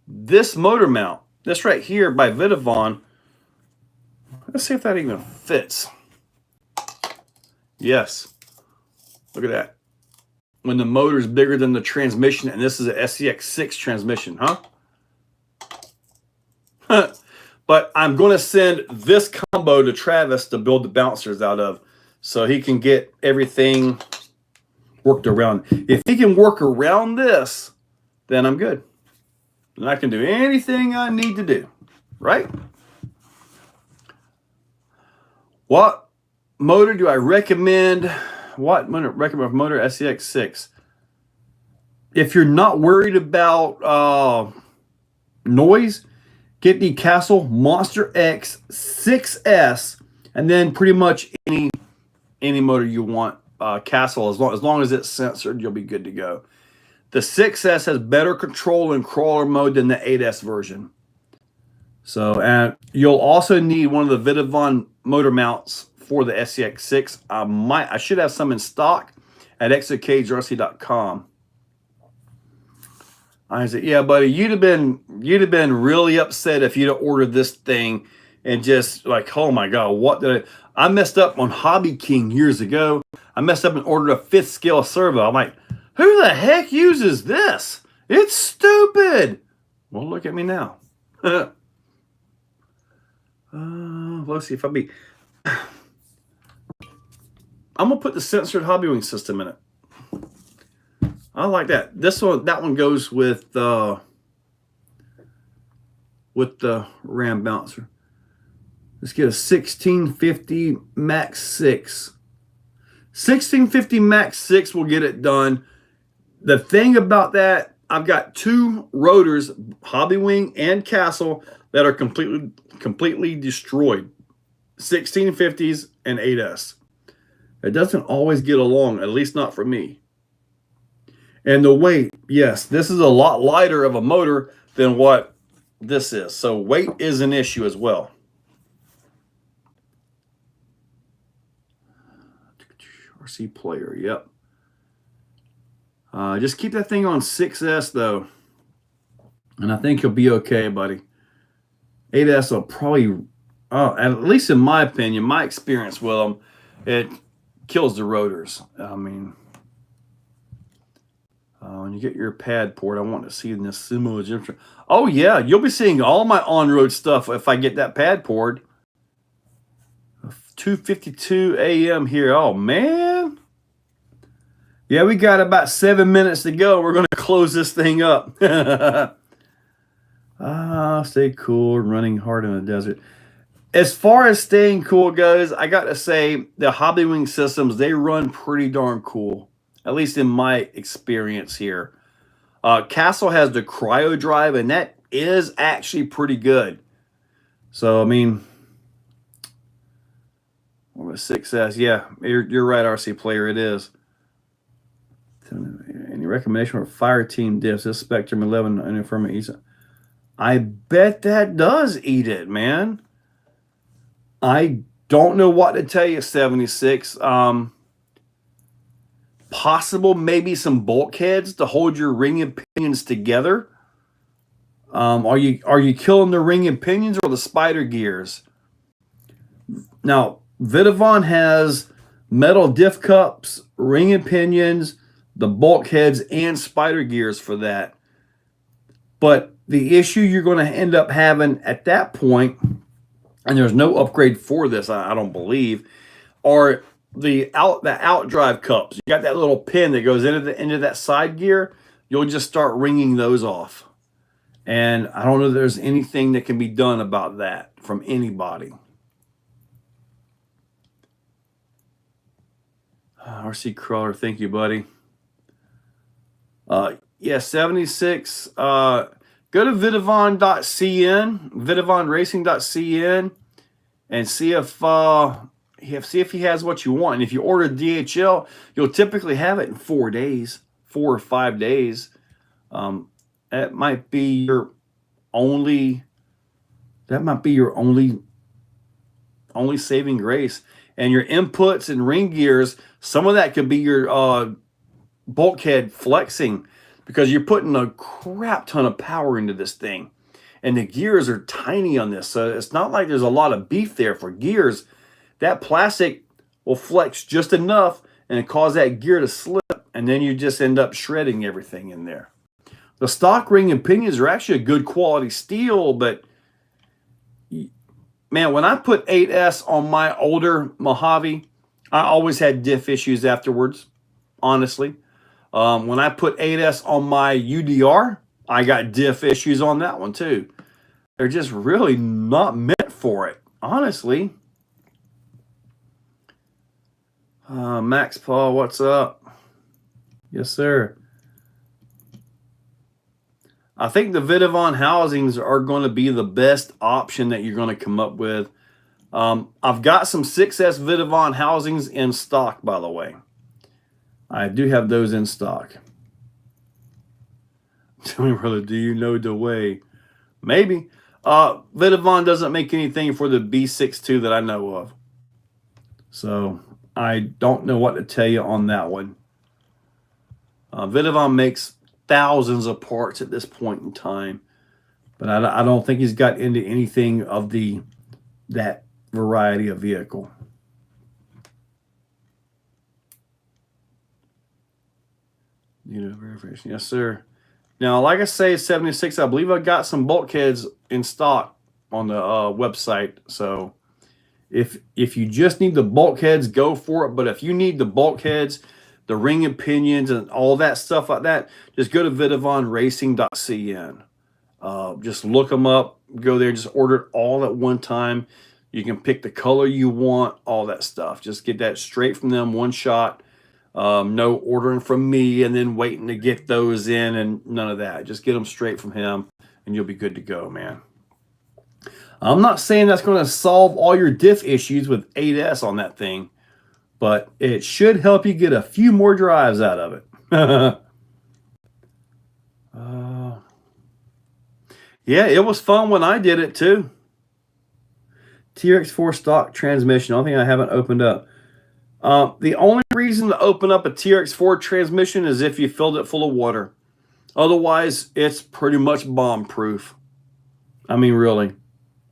[SPEAKER 1] this motor mount, this right here by Vitavon, let's see if that even fits. Yes. Look at that. When the motor is bigger than the transmission, and this is an SCX6 transmission, huh? But I'm going to send this combo to Travis to build the bouncers out of, so he can get everything worked around. If he can work around this, then I'm good. And I can do anything I need to do, right? What motor do I recommend? What motor recommend for motor SCX6? If you're not worried about noise, get the Castle Monster X 6S, and then pretty much any motor you want. Castle, as long as it's censored, you'll be good to go. The 6S has better control in crawler mode than the 8S version. So, and you'll also need one of the Vidavon motor mounts for the SCX6. I should have some in stock at exocagerc.com. I said, yeah, buddy, you'd have been really upset if you'd have ordered this thing and just like, oh my God, what did I messed up on Hobby King years ago. I messed up and ordered a 5th scale servo. I'm like, who the heck uses this? It's stupid. Well, look at me now. Let's see if I'm gonna put the censored Hobby Wing system in it. I like that. That one goes with the Ram bouncer. Let's get a 1650 Max 6. 1650 Max 6 will get it done. The thing about that, I've got 2 rotors, Hobby Wing and Castle, that are completely destroyed. 1650s and 8S. It doesn't always get along, at least not for me. And the weight, yes, this is a lot lighter of a motor than what this is. So weight is an issue as well. RC player, yep. Just keep that thing on 6S though, and I think you'll be okay, buddy. 8S will probably, at least in my opinion, my experience with them, it kills the rotors. I mean, when you get your pad port, I want to see in this Sumo. Oh yeah, you'll be seeing all my on-road stuff if I get that pad port. 2:52 a.m. here. Oh man. Yeah, we got about 7 minutes to go. We're going to close this thing up. Stay cool, running hard in the desert. As far as staying cool goes, I got to say the Hobby Wing systems, they run pretty darn cool. At least in my experience here. Castle has the cryo drive, and that is actually pretty good. So, I mean, what was 6S? Yeah, you're right, RC player, it is. Any recommendation for fire team diffs? This Spectrum 11 and from ESA. I bet that does eat it, man. I don't know what to tell you, 76. Possible maybe some bulkheads to hold your ring and pinions together. Are you killing the ring and pinions or the spider gears? Now, Vidavon has metal diff cups, ring and pinions, the bulkheads, and spider gears for that. But the issue you're going to end up having at that point, and there's no upgrade for this, I don't believe, are the outdrive cups. You got that little pin that goes into that side gear. You'll just start ringing those off. And I don't know if there's anything that can be done about that from anybody. RC Crawler, thank you, buddy. Yeah, 76. Go to vidavon.cn, vidavonracing.cn, and see if he has what you want. And if you order DHL, you'll typically have it in 4 days, 4 or 5 days. That might be your only saving grace. And your inputs and ring gears, some of that could be your bulkhead flexing, because you're putting a crap ton of power into this thing. And the gears are tiny on this, so it's not like there's a lot of beef there for gears. That plastic will flex just enough and cause that gear to slip, and then you just end up shredding everything in there. The stock ring and pinions are actually a good quality steel, but man, when I put 8S on my older Mojave, I always had diff issues afterwards, honestly. When I put 8S on my UDR, I got diff issues on that one too. They're just really not meant for it, honestly. Max Paul, what's up? Yes, sir. I think the Vidavon housings are going to be the best option that you're going to come up with. I've got some 6S Vidavon housings in stock, by the way. I do have those in stock. Tell me, brother, do you know the way? Maybe. Vidavon doesn't make anything for the B62 that I know of. So I don't know what to tell you on that one. Vidavon makes thousands of parts at this point in time, but I don't think he's got into anything of that variety of vehicle. You know, verification. Yes, sir. Now, like I say, 76, I believe I got some bulkheads in stock on the website. So if you just need the bulkheads, go for it. But if you need the bulkheads, the ring and pinions and all that stuff like that, just go to vidavonracing.cn. Just look them up, go there, just order it all at one time. You can pick the color you want, all that stuff. Just get that straight from them, one shot. No ordering from me and then waiting to get those in and none of that. Just get them straight from him and you'll be good to go, man. I'm not saying that's going to solve all your diff issues with 8S on that thing, but it should help you get a few more drives out of it. Yeah, it was fun when I did it too. TRX4 stock transmission. Only thing I haven't opened up. The only reason to open up a TRX4 transmission is if you filled it full of water. Otherwise, it's pretty much bomb-proof. I mean, really.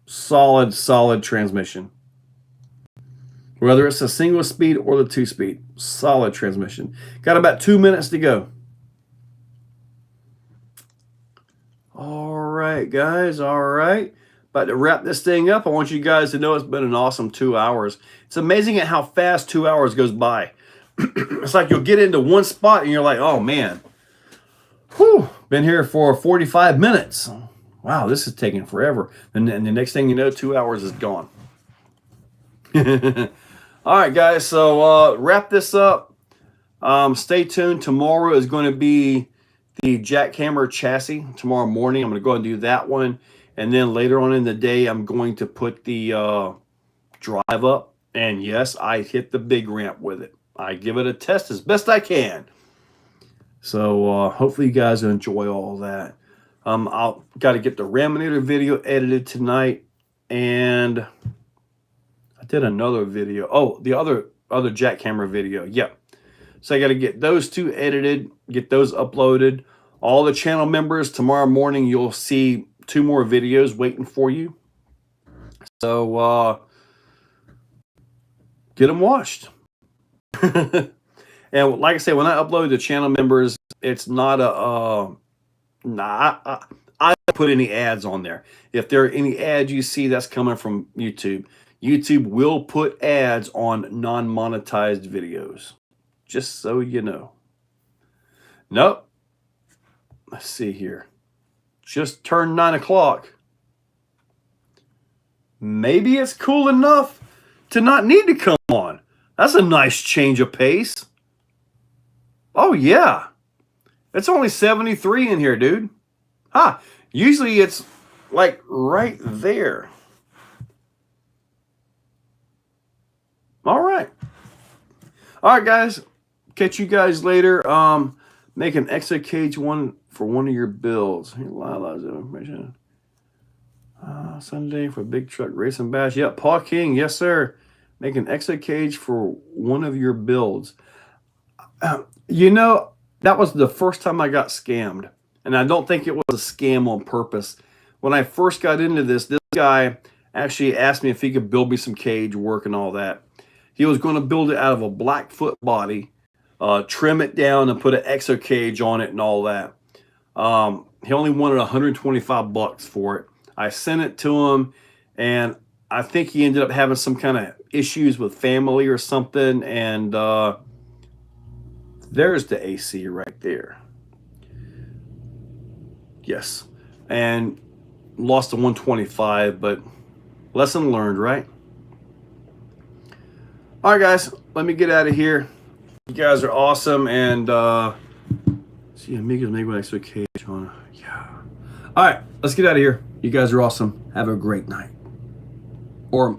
[SPEAKER 1] Solid transmission. Whether it's a single speed or the 2-speed. Solid transmission. Got about 2 minutes to go. All right, guys. All right. About to wrap this thing up. I want you guys to know it's been an awesome 2 hours. It's amazing at how fast 2 hours goes by. It's like you'll get into one spot and you're like, oh, man. Whew, been here for 45 minutes. Wow, this is taking forever. And the next thing you know, 2 hours is gone. All right, guys. So wrap this up. Stay tuned. Tomorrow is going to be the jackhammer chassis. Tomorrow morning, I'm going to go and do that one. And then later on in the day, I'm going to put the drive up. And yes, I hit the big ramp with it. I give it a test as best I can. So hopefully you guys enjoy all that. I'll got to get the Raminator video edited tonight. And I did another video. Oh, the other jackhammer video. Yep. So I got to get those two edited, get those uploaded. All the channel members, tomorrow morning, you'll see 2 more videos waiting for you. So get them watched. And like I say, when I upload the channel members, it's not a I don't put any ads on there. If there are any ads you see, that's coming from YouTube. YouTube will put ads on non-monetized videos, just so you know. Nope. Let's see here. Just turned 9 o'clock. Maybe it's cool enough to not need to come on. That's a nice change of pace. Oh, yeah. It's only 73 in here, dude. Huh. Usually it's like right there. All right. All right, guys. Catch you guys later. Make an Exocaged one for one of your builds. Information. Sunday for big truck racing bash. Yep, Paul King. Yes, sir. Make an Exocaged for one of your builds. You know, that was the first time I got scammed. And I don't think it was a scam on purpose. When I first got into this guy actually asked me if he could build me some cage work and all that. He was going to build it out of a Blackfoot body, trim it down and put an Exocaged on it and all that. He only wanted $125 for it. I sent it to him, and I think he ended up having some kind of issues with family or something, and there's the AC right there. Yes, and lost to 125, but lesson learned, right? All right, guys, let me get out of here. You guys are awesome, and see, amigos, make one Exocaged on. Yeah. All right, let's get out of here. You guys are awesome. Have a great night. Or